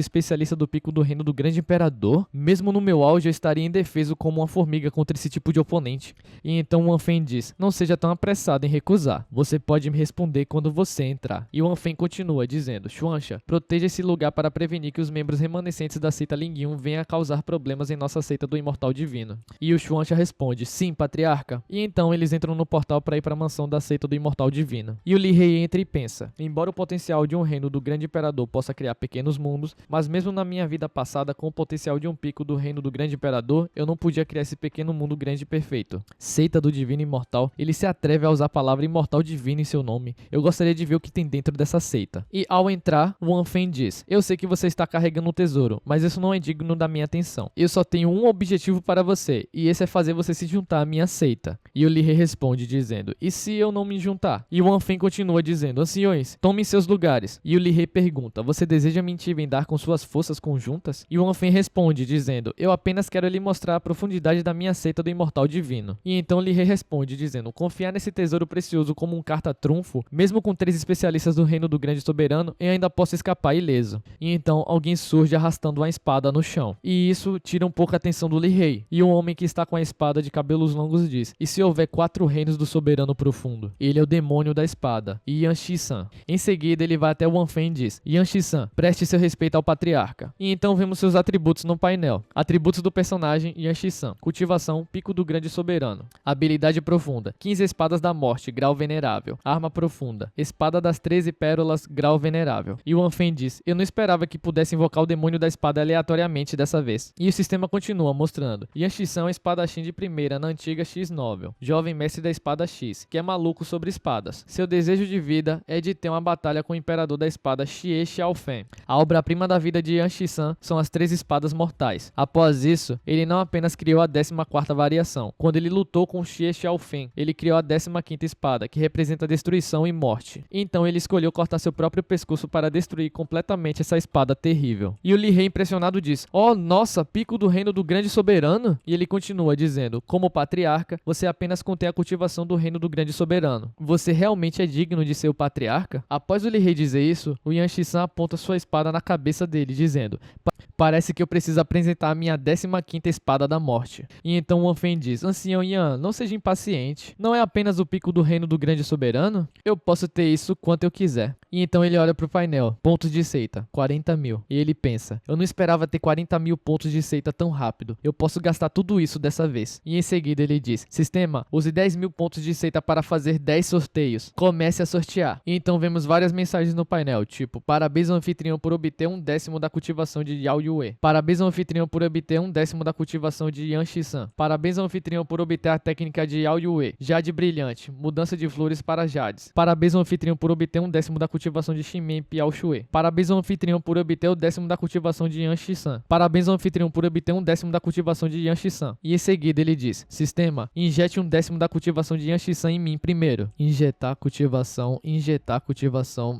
especialista do pico do reino do grande imperador? Mesmo no meu auge eu estaria indefeso como uma formiga contra esse tipo de oponente. E então o Wanfen diz: não seja tão apressado em recusar. Você pode me responder quando você entrar. E o Wanfen continua dizendo: Shuansha, proteja esse lugar para prevenir que os membros remanescentes da seita Lingyun venham a causar problemas em nossa seita do Imortal Divino. E o Shuansha responde: sim, patriarca. E então eles entram no portal para ir para a mansão da seita do Imortal Divino. E o Li Rei entra e pensa: embora o potencial de um reino do grande imperador possa criar pequenos mundos, mas mesmo na minha vida passada com o potencial de um pico do reino do grande imperador, eu não podia criar esse pequeno mundo grande e perfeito. Seita do Divino Imortal, ele se atreve a usar a palavra Imortal Divino em seu nome. Eu gostaria de ver o que tem dentro dessa seita. E ao entrar, o Wanfen diz: eu sei que você está carregando um tesouro, mas isso não é digno da minha atenção. Eu só tenho um objetivo para você, e esse é fazer você se juntar à minha seita. E o Li Rei responde dizendo: e se eu não me juntar? E o Wanfen continua dizendo: anciões, tomem seus lugares. E o Li Rei pergunta: você deseja me intimidar com suas forças conjuntas? E o Wanfen responde dizendo: eu apenas quero lhe mostrar a profundidade da minha seita do Imortal Divino. E então Li Rei responde dizendo: confiar nesse tesouro precioso como um carta-trunfo, mesmo com 3 especialistas do reino do grande soberano, eu ainda posso escapar ileso. E então alguém surge arrastando uma espada no chão. E isso tira um pouco a atenção do Li Rei. E um homem que está com a espada de cabelos longos diz: e se houver 4 reinos do soberano profundo? Ele é o demônio da espada, Yan Shi-san. Em seguida ele vai até o Wanfen e diz: Yan Shi-san, preste seu respeito ao patriarca. E então vemos seus atributos no painel. Atributos do personagem Yan Shi-san: cultivação, pico do grande soberano. Habilidade profunda: 15 espadas da morte, grau venerável. Arma profunda: espada das 13 pérolas, grau venerável. E o Wanfen diz: eu não esperava que pudesse invocar o demônio da espada aleatoriamente dessa vez. E o sistema continua mostrando: Yan Shi-san é um espadachim de primeira na antiga X-Novel, jovem mestre da espada X, que é maluco sobre espadas. Seu desejo de vida é de ter uma batalha com o imperador da espada Xie Xiaofen. A obra-prima da vida de Yan Shi-san são as 3 espadas mortais. Após isso, ele não apenas criou a 14ª variação. Quando ele lutou com Xie Xiaofen, ele criou a 15ª espada, que representa destruição e morte. Então ele escolheu cortar seu próprio pescoço para destruir completamente essa espada terrível. E o Li Rei impressionado diz: oh, nossa, pico do reino do grande soberano? E ele continua dizendo: como patriarca, você apenas contém a cultivação do reino do grande soberano. Você realmente é digno de ser o patriarca? Após o Li Rei dizer isso, o Yan Shi-san aponta sua espada na cabeça dele, dizendo: parece que eu preciso apresentar a minha 15ª espada da morte. E então o Wanfen diz: ancião Yan, não seja impaciente. Não é apenas o pico do reino do grande soberano? Eu posso ter isso quanto eu quiser. E então ele olha pro painel: pontos de seita, 40.000. E ele pensa: eu não esperava ter 40.000 pontos de seita tão rápido. Eu posso gastar tudo isso dessa vez. E em seguida ele diz: sistema, use 10.000 pontos de seita para fazer 10 sorteios. Comece a sortear. E então vemos várias mensagens no painel, tipo: parabéns ao anfitrião por obter 1/10 da cultivação de Yao Yue. Parabéns ao anfitrião por obter 1/10 da cultivação de Yan Shi-san. Parabéns ao anfitrião por obter a técnica de Yao Yue. Jade brilhante, mudança de flores para jades. Parabéns ao anfitrião por obter 1/10 da cultivação de Shimen Piao Shue. Parabéns ao anfitrião por obter o 10º da cultivação de Yan Shi-san. Parabéns ao anfitrião por obter 1/10 da cultivação de Yan Shi-san. E em seguida ele diz: sistema, injete 1/10 da cultivação de Yan Shi-san em mim primeiro. Injetar cultivação.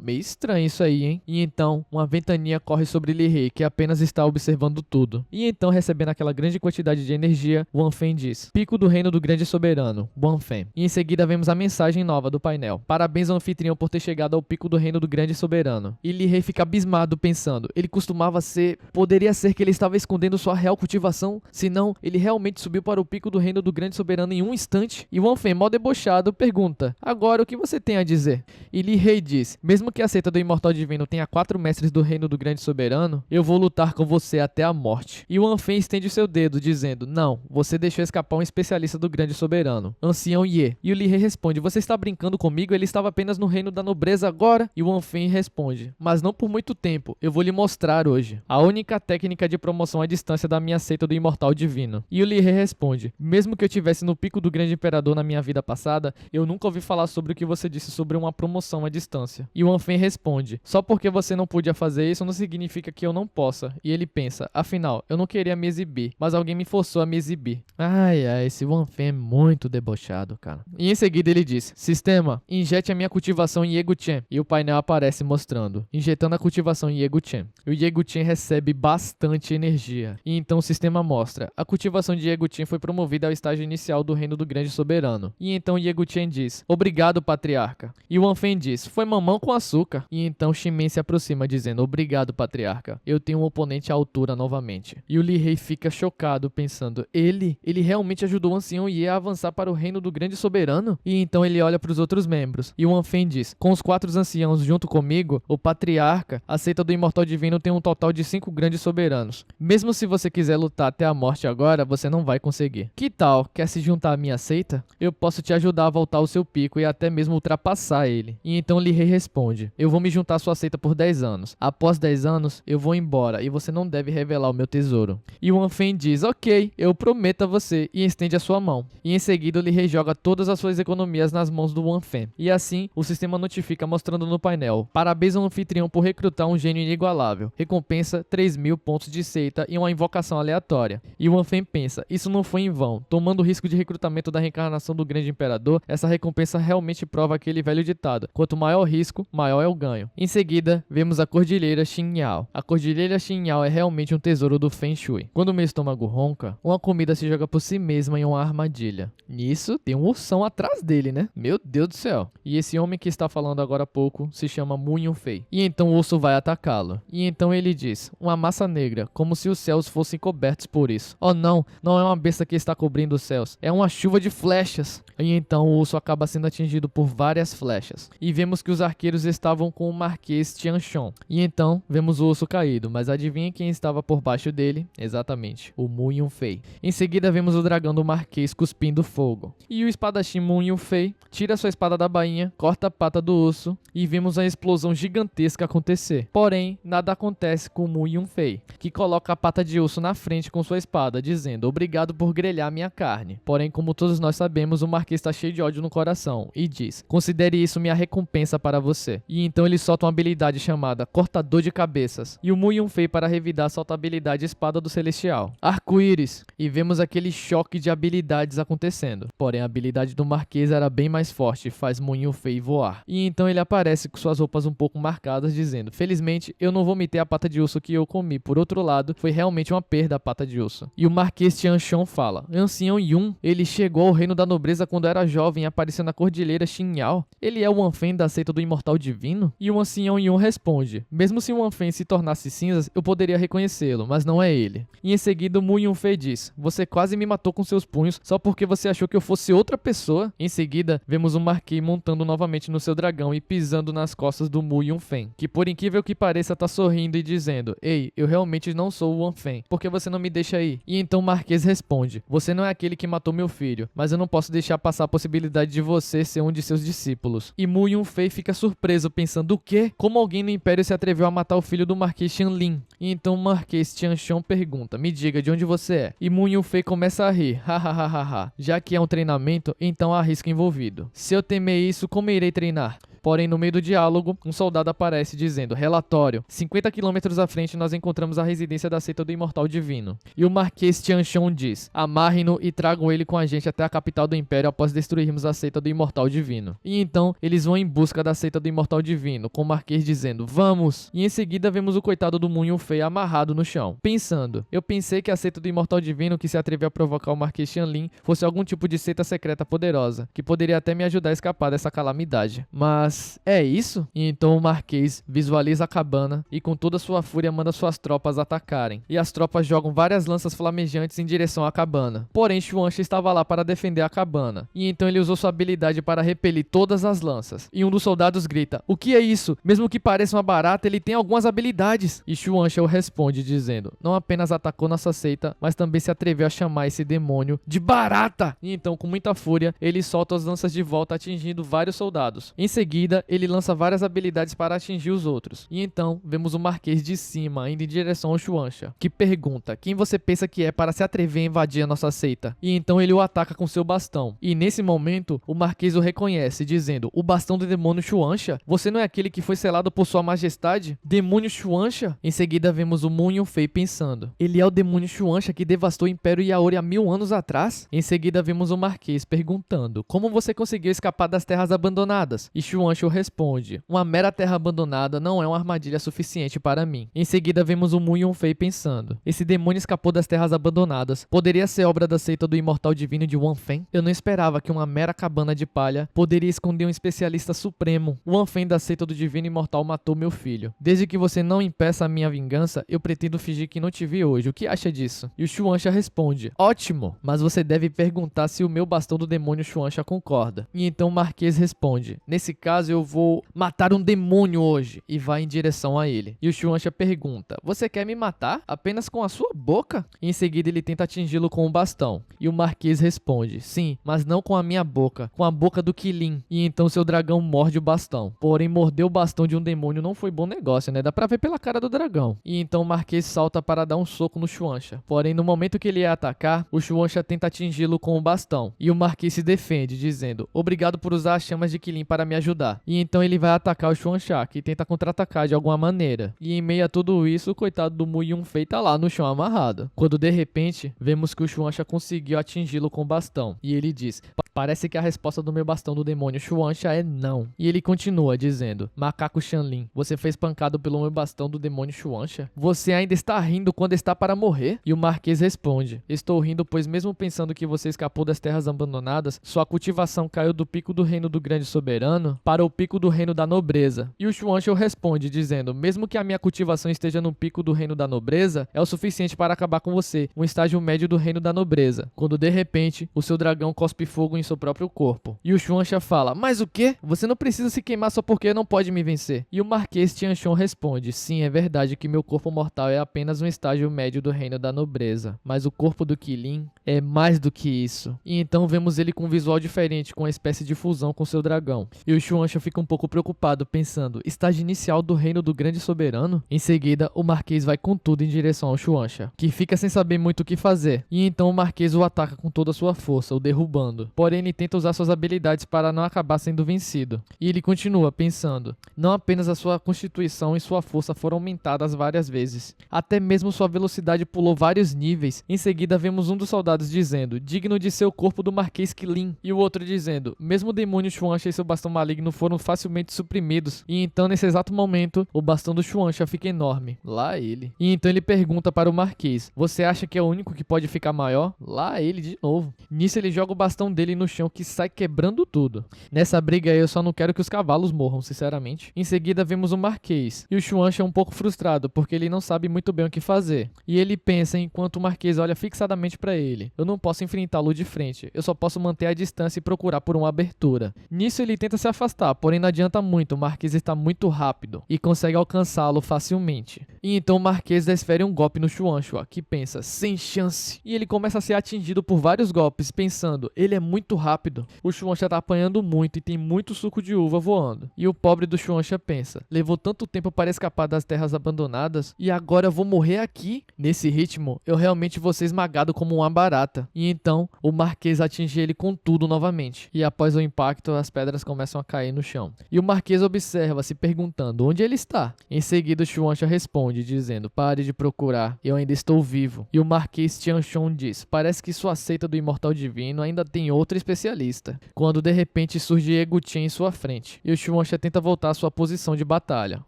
Meio estranho isso aí, hein? E então, uma ventania corre sobre Li Rei, que apenas está observando tudo. E então, recebendo aquela grande quantidade de energia, Wanfen diz: pico do reino do grande soberano, Wanfen. E em seguida vemos a mensagem nova do painel: parabéns ao anfitrião por ter chegado ao pico do reino do grande soberano. E Li Rei fica abismado pensando: ele costumava ser... poderia ser que ele estava escondendo sua real cultivação? Senão, ele realmente subiu para o pico do reino do grande soberano em um instante? E Wanfen, mó debochado, pergunta: agora o que você tem a dizer? E Li Rei diz: mesmo que a seita do Imortal Divino tenha 4 mestres do reino do grande soberano, eu vou lutar com você até a morte. E o Wanfen estende o seu dedo, dizendo: não, você deixou escapar um especialista do grande soberano, Ancião Ye. E o Li Rei responde: você está brincando comigo? Ele estava apenas no reino da nobreza agora? E o Wanfen responde: mas não por muito tempo, eu vou lhe mostrar hoje a única técnica de promoção à distância da minha seita do Imortal Divino. E o Li Rei responde: mesmo que eu estivesse no pico do grande imperador na minha vida passada, eu nunca ouvi falar sobre o que você disse sobre uma promoção à distância. E o Wanfen responde: só porque você não podia fazer isso não significa que eu não possa. E e ele pensa, afinal, eu não queria me exibir, mas alguém me forçou a me exibir. Ai, esse Wanfen é muito debochado, cara. E em seguida ele diz, sistema, injete a minha cultivação em Yegu-chan. E o painel aparece mostrando, injetando a cultivação em Yegu-chan. O Yegu-chan recebe bastante energia. E então o sistema mostra, a cultivação de Yegu-chan foi promovida ao estágio inicial do reino do grande soberano. E então Yegu-chan diz, obrigado, patriarca. E o Wanfen diz, foi mamão com açúcar. E então Shimen se aproxima dizendo, obrigado, patriarca. Eu tenho um oponente à altura novamente. E o Li Rei fica chocado pensando, ele realmente ajudou o ancião Ye a avançar para o reino do grande soberano? E então ele olha para os outros membros. E o Wanfen diz, com os 4 anciãos junto comigo, o patriarca, a seita do imortal divino tem um total de 5 grandes soberanos. Mesmo se você quiser lutar até a morte agora, você não vai conseguir. Que tal? Quer se juntar à minha seita? Eu posso te ajudar a voltar ao seu pico e até mesmo ultrapassar ele. E então Li Rei responde, eu vou me juntar à sua seita por 10 anos. Após 10 anos, eu vou embora e você não deve revelar o meu tesouro. E o Wanfen diz, ok, eu prometo a você, e estende a sua mão. E em seguida o Li Rei joga todas as suas economias nas mãos do Wanfen. E assim, o sistema notifica mostrando no painel, parabéns ao anfitrião por recrutar um gênio inigualável. Recompensa 3.000 pontos de seita e uma invocação aleatória. E o Wanfen pensa, isso não foi em vão. Tomando o risco de recrutamento da reencarnação do grande imperador, essa recompensa realmente prova aquele velho ditado, quanto maior o risco, maior é o ganho. Em seguida, vemos a Cordilheira Xinyao. A Cordilheira Xinyao é realmente um tesouro do Feng Shui. Quando o meu estômago ronca, uma comida se joga por si mesma em uma armadilha. Nisso, tem um ursão atrás dele, né? Meu Deus do céu. E esse homem que está falando agora há pouco se chama Mu Yunfei. E então o urso vai atacá-lo. E então ele diz, uma massa negra, como se os céus fossem cobertos por isso. Oh não, não é uma besta que está cobrindo os céus, é uma chuva de flechas. E então o urso acaba sendo atingido por várias flechas. E vemos que os arqueiros estavam com o Marquês Tianshong. E então vemos o urso caído, mas adivinha quem estava por baixo dele? Exatamente, o Mu Yunfei. Em seguida vemos o dragão do Marquês cuspindo fogo. E o espadachim Mu Yunfei tira sua espada da bainha, corta a pata do urso e vemos a explosão gigantesca acontecer. Porém, nada acontece com o Mu Yunfei, que coloca a pata de urso na frente com sua espada, dizendo, obrigado por grelhar minha carne. Porém, como todos nós sabemos, o Marquês está cheio de ódio no coração e diz, considere isso minha recompensa para você. E então ele solta uma habilidade chamada Cortador de Cabeças. E o Mu Yunfei, para revidar, solta a habilidade Espada do Celestial. Arco-íris. E vemos aquele choque de habilidades acontecendo. Porém, a habilidade do Marquês era bem mais forte e faz Mu Yunfei voar. E então ele aparece com suas roupas um pouco marcadas, dizendo, felizmente, eu não vomitei a pata de urso que eu comi. Por outro lado, foi realmente uma perda a pata de urso. E o Marquês Tianshong fala, ancião Yun, ele chegou ao reino da nobreza quando era jovem e apareceu na Cordilheira Xinyao. Ele é o Wanfen da seita do imortal divino? E o ancião Yun responde, mesmo se o Wanfen se tornasse cinzas, eu poderia reconhecê-lo, mas não é ele. E em seguida o Mu Yunfei diz, você quase me matou com seus punhos só porque você achou que eu fosse outra pessoa? Em seguida, vemos o Marquês montando novamente no seu dragão e pisando nas costas do Mu Yunfei, que por incrível que pareça tá sorrindo e dizendo, ei, eu realmente não sou o Wanfen, por que você não me deixa ir? E então o Marquês responde, você não é aquele que matou meu filho, mas eu não posso deixar passar a possibilidade de você ser um de seus discípulos. E Mu Yunfei fica surpreso pensando, o quê? Como alguém no Império se atreveu a matar o filho do Marquês Xianlin? E então o Marquês Tianshong pergunta, me diga de onde você é? E Mu Yunfei começa a rir, hahaha, já que é um treinamento, então há risco envolvido. Se eu temer isso, como irei treinar? Porém, no meio do diálogo, um soldado aparece dizendo, relatório, 50 quilômetros à frente nós encontramos a residência da seita do Imortal Divino. E o Marquês Tianshong diz, amarrem-no e tragam ele com a gente até a capital do Império após destruirmos a seita do Imortal Divino. E então, eles vão em busca da seita do Imortal Divino, com o Marquês dizendo, vamos! E em seguida vemos o coitado do Mu Yunfei amarrado no chão, pensando, eu pensei que a seita do Imortal Divino que se atreveu a provocar o Marquês Xianlin fosse algum tipo de seita secreta poderosa, que poderia até me ajudar a escapar dessa calamidade. Mas é isso? E então o Marquês visualiza a cabana e com toda sua fúria manda suas tropas atacarem. E as tropas jogam várias lanças flamejantes em direção à cabana. Porém, Xuancha estava lá para defender a cabana. E então ele usou sua habilidade para repelir todas as lanças. E um dos soldados grita, o que é isso? Mesmo que pareça uma barata, ele tem algumas habilidades. E Xuancha responde dizendo, não apenas atacou nossa seita, mas também se atreveu a chamar esse demônio de barata. E então, com muita fúria, ele solta as lanças de volta atingindo vários soldados. Em seguida, seguida, ele lança várias habilidades para atingir os outros. E então, vemos o Marquês de cima, indo em direção ao Shuansha, que pergunta quem você pensa que é para se atrever a invadir a nossa seita. E então ele o ataca com seu bastão. E nesse momento, o Marquês o reconhece, dizendo: o bastão do demônio Shuansha? Você não é aquele que foi selado por sua majestade? Demônio Shuansha? Em seguida, vemos o Moon Yunfei pensando: ele é o demônio Shuansha que devastou o Império Yaori há 1000 anos atrás? Em seguida, vemos o Marquês perguntando: como você conseguiu escapar das terras abandonadas? E Shuansha responde: uma mera terra abandonada não é uma armadilha suficiente para mim. Em seguida, vemos o Moon Yunfei pensando: esse demônio escapou das terras abandonadas. Poderia ser obra da seita do imortal divino de Wan Feng? Eu não esperava que uma mera cabana de palha poderia esconder um especialista supremo. Wan Feng da seita do divino imortal matou meu filho. Desde que você não impeça a minha vingança, eu pretendo fingir que não te vi hoje. O que acha disso? E o Shuansha responde: ótimo, mas você deve perguntar se o meu bastão do demônio Shuansha concorda. E então o Marquês responde: nesse caso eu vou matar um demônio hoje. E vai em direção a ele. E o Shuansha pergunta: você quer me matar? Apenas com a sua boca? E em seguida ele tenta atingi-lo com o bastão. E o Marquês responde: sim, mas não com a minha boca, com a boca do Qilin. E então seu dragão morde o bastão. Porém, morder o bastão de um demônio não foi bom negócio, né? Dá pra ver pela cara do dragão. E então o Marquês salta para dar um soco no Shuansha. Porém, no momento que ele ia atacar, o Shuansha tenta atingi-lo com o bastão. E o Marquês se defende, dizendo: obrigado por usar as chamas de Qilin para me ajudar. E então ele vai atacar o Shuansha, que tenta contra-atacar de alguma maneira. E em meio a tudo isso, o coitado do Moon Yunfei tá lá no chão amarrado. Quando de repente, vemos que o Shuansha conseguiu atingi-lo com o bastão. E ele diz: parece que a resposta do meu bastão do demônio Shuansha é não. E ele continua dizendo: macaco Shanlin, você foi espancado pelo meu bastão do demônio Shuansha? Você ainda está rindo quando está para morrer? E o Marquês responde: estou rindo pois mesmo pensando que você escapou das terras abandonadas, sua cultivação caiu do pico do reino do grande soberano para o pico do reino da nobreza. E o Shuansha responde dizendo: mesmo que a minha cultivação esteja no pico do reino da nobreza, é o suficiente para acabar com você, um estágio médio do reino da nobreza. Quando de repente, o seu dragão cospe fogo em seu próprio corpo. E o Shuansha fala: mas o quê? Você não precisa se queimar só porque não pode me vencer. E o Marquês Tianshong responde: sim, é verdade que meu corpo mortal é apenas um estágio médio do reino da nobreza, mas o corpo do Qilin é mais do que isso. E então vemos ele com um visual diferente, com uma espécie de fusão com seu dragão. E o Shuansha fica um pouco preocupado, pensando: estágio inicial do reino do grande soberano? Em seguida, o Marquês vai com tudo em direção ao Shuansha, que fica sem saber muito o que fazer. E então o Marquês o ataca com toda a sua força, o derrubando. Porém, ele tenta usar suas habilidades para não acabar sendo vencido. E ele continua pensando: não apenas a sua constituição e sua força foram aumentadas várias vezes, até mesmo sua velocidade pulou vários níveis. Em seguida, vemos um dos soldados dizendo: digno de ser o corpo do Marquês Qilin. E o outro dizendo: mesmo o demônio Shuansha e seu bastão maligno foram facilmente suprimidos. E então, nesse exato momento, o bastão do Shuansha fica enorme. Lá ele. E então ele pergunta para o Marquês: você acha que é o único que pode ficar maior? Lá ele de novo. Nisso ele joga o bastão dele no chão, que sai quebrando tudo. Nessa briga aí eu só não quero que os cavalos morram, sinceramente. Em seguida vemos o Marquês. E o Shuansha é um pouco frustrado, porque ele não sabe muito bem o que fazer. E ele pensa enquanto o Marquês olha fixadamente para ele: eu não posso enfrentá-lo de frente, eu só posso manter a distância e procurar por uma abertura. Nisso ele tenta se afastar, porém não adianta muito, o Marquês está muito rápido e consegue alcançá-lo facilmente. E então o Marquês desfere um golpe no Shuansha, que pensa: sem chance. E ele começa a ser atingido por vários golpes, pensando: ele é muito rápido. O Shuansha tá apanhando muito e tem muito suco de uva voando. E o pobre do Shuansha pensa: levou tanto tempo para escapar das terras abandonadas e agora eu vou morrer aqui? Nesse ritmo, eu realmente vou ser esmagado como uma barata. E então, o Marquês atinge ele com tudo novamente. E após o impacto, as pedras começam a cair no chão. E o Marquês observa, se perguntando onde ele está. Em seguida, o Shuansha responde, dizendo: pare de procurar, eu ainda estou vivo. E o Marquês Tianshong diz: parece que sua seita do imortal divino ainda tem outro especialista. Quando de repente surge Eguchen em sua frente. E o Shuansha tenta voltar à sua posição de batalha.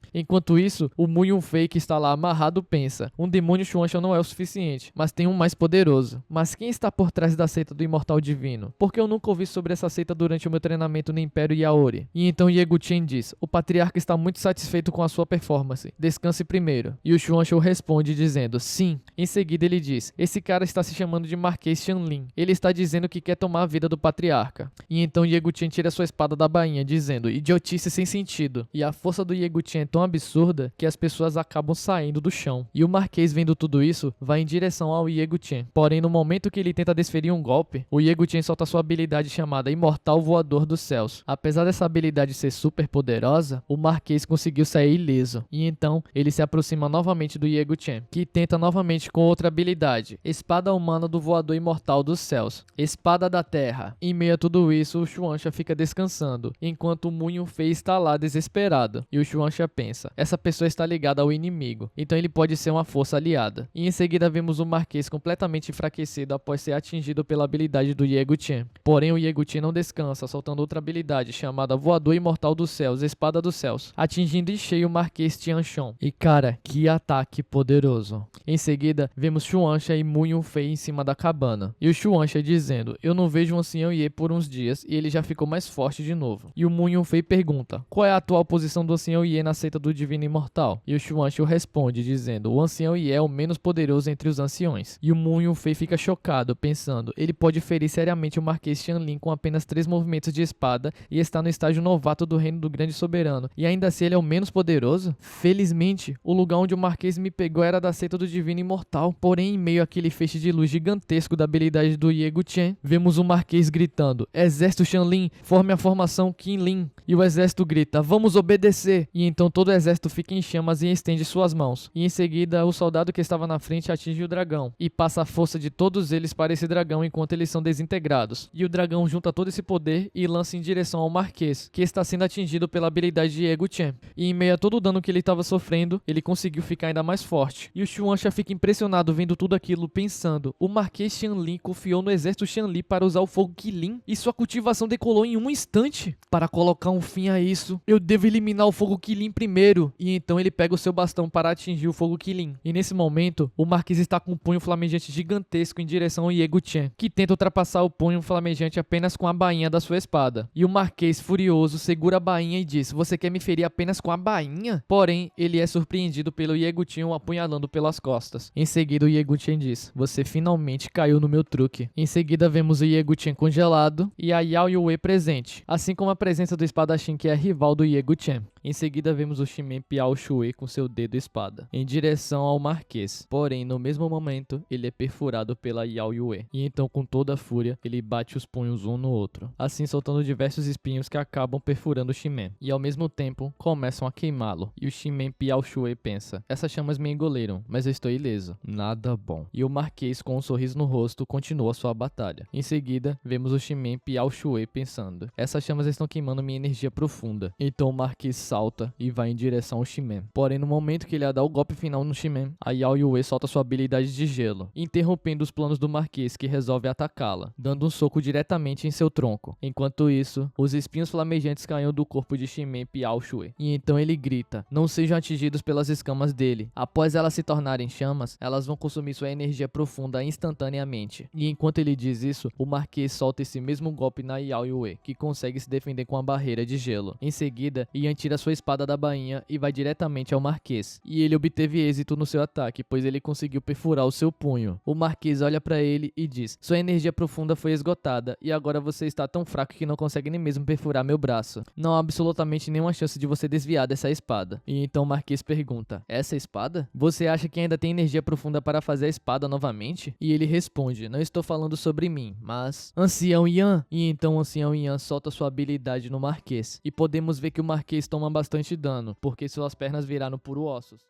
Enquanto isso, o Moon Yunfei, que está lá amarrado, pensa: um demônio Shuansha não é o suficiente, mas tem um mais poderoso. Mas quem está por trás da seita do imortal divino? Porque eu nunca ouvi sobre essa seita durante o meu treinamento no Império Yaori. E então Eguchen diz: o patriarca está muito satisfeito com a sua performance. Descanse primeiro. E o Shuansha responde dizendo: sim. Em seguida ele diz: esse cara está se chamando de Marquês Shanlin. Ele está dizendo que quer tomar a vida do patriarca. E então Eguchen tira sua espada da bainha, dizendo: idiotice sem sentido. E a força do Eguchen é tão absurda que as pessoas acabam saindo do chão. E o Marquês, vendo tudo isso, vai em direção ao Eguchen. Porém, no momento que ele tenta desferir um golpe, o Eguchen solta sua habilidade chamada Imortal Voador dos Céus. Apesar dessa habilidade habilidade ser super poderosa, o Marquês conseguiu sair ileso. E então, ele se aproxima novamente do Yegu-chan, que tenta novamente com outra habilidade, Espada Humana do Voador Imortal dos Céus, Espada da Terra. Em meio a tudo isso, o Shueisha fica descansando, enquanto o Mu Yunfei está lá desesperado. E o Shueisha pensa, essa pessoa está ligada ao inimigo, então ele pode ser uma força aliada. E em seguida vemos o Marquês completamente enfraquecido após ser atingido pela habilidade do Yegu-chan. Porém, o Yegu-chan não descansa, soltando outra habilidade chamada Voador Imortal dos Céus, Espada dos Céus, atingindo em cheio o Marquês Tianshon. E cara, que ataque poderoso. Em seguida, vemos Shueisha e Mu Yunfei em cima da cabana. E o Shueisha dizendo, eu não vejo o Ancião Ye por uns dias e ele já ficou mais forte de novo. E o Mu Yunfei pergunta, qual é a atual posição do Ancião Ye na seita do Divino Imortal? E o Shueisha responde dizendo, o Ancião Ye é o menos poderoso entre os anciões. E o Mu Yunfei fica chocado, pensando, ele pode ferir seriamente o Marquês Xianlin com apenas 3 movimentos de espada e está no estágio novato do reino do grande soberano. E ainda assim ele é o menos poderoso? Felizmente, o lugar onde o Marquês me pegou era da seita do Divino Imortal. Porém, em meio àquele feixe de luz gigantesco da habilidade do Yegu-chan, vemos o Marquês gritando, Exército Xianlin, forme a formação Qinlin. E o exército grita, vamos obedecer! E então todo o exército fica em chamas e estende suas mãos. E em seguida, o soldado que estava na frente atinge o dragão e passa a força de todos eles para esse dragão enquanto eles são desintegrados. E o dragão junta todo esse poder e lança em direção ao Marquês, que está sendo atingido pela habilidade de Yegu-chan. E em meio a todo o dano que ele estava sofrendo, ele conseguiu ficar ainda mais forte. E o Shueisha fica impressionado vendo tudo aquilo, pensando, o Marquês Xianlin confiou no exército Xianli para usar o fogo Qilin e sua cultivação decolou em um instante. Para colocar um fim a isso, eu devo eliminar o fogo Qilin primeiro. E então ele pega o seu bastão para atingir o fogo Qilin. E nesse momento, o Marquês está com um punho flamejante gigantesco em direção ao Yegu-chan, que tenta ultrapassar o punho flamejante apenas com a bainha da sua espada. E o Marquês, furioso, segura a bainha e diz, você quer me ferir apenas com a bainha? Porém, ele é surpreendido pelo Yegu-chan o apunhalando pelas costas. Em seguida, o Yegu-chan diz, você finalmente caiu no meu truque. Em seguida, vemos o Yegu-chan congelado e a Yao Yue presente, assim como a presença do espadachim que é rival do Yegu-chan. Em seguida, vemos o Shimen Piao Shui com seu dedo espada, em direção ao Marquês. Porém, no mesmo momento, ele é perfurado pela Yao Yue. E então, com toda a fúria, ele bate os punhos um no outro, assim soltando diversos espinhos que acabam perfurando o Shimen. E ao mesmo tempo, começam a queimá-lo. E o Shimen Piao Shui pensa, essas chamas me engoleram, mas eu estou ileso. Nada bom. E o Marquês, com um sorriso no rosto, continua sua batalha. Em seguida, vemos o Shimen Piao Shui pensando, essas chamas estão queimando minha energia profunda. Então o Marquês salta e vai em direção ao Shimen. Porém, no momento que ele ia dar o golpe final no Shimen, a Yao Yue solta sua habilidade de gelo, interrompendo os planos do Marquês, que resolve atacá-la, dando um soco diretamente em seu tronco. Enquanto isso, os espinhos flamejantes caem do corpo de Shimen Piao Shui. E então ele grita, não sejam atingidos pelas escamas dele. Após elas se tornarem chamas, elas vão consumir sua energia profunda instantaneamente. E enquanto ele diz isso, o Marquês solta esse mesmo golpe na Yao Yue, que consegue se defender com a barreira de gelo. Em seguida, Yan tira sua espada da bainha e vai diretamente ao Marquês. E ele obteve êxito no seu ataque, pois ele conseguiu perfurar o seu punho. O Marquês olha pra ele e diz, sua energia profunda foi esgotada e agora você está tão fraco que não consegue nem mesmo perfurar meu braço. Não há absolutamente nenhuma chance de você desviar dessa espada. E então o Marquês pergunta, essa espada? Você acha que ainda tem energia profunda para fazer a espada novamente? E ele responde, não estou falando sobre mim, mas... Ancião Yan! E então o Ancião Yan solta sua habilidade no Marquês. E podemos ver que o Marquês toma bastante dano, porque suas pernas viraram puro ossos.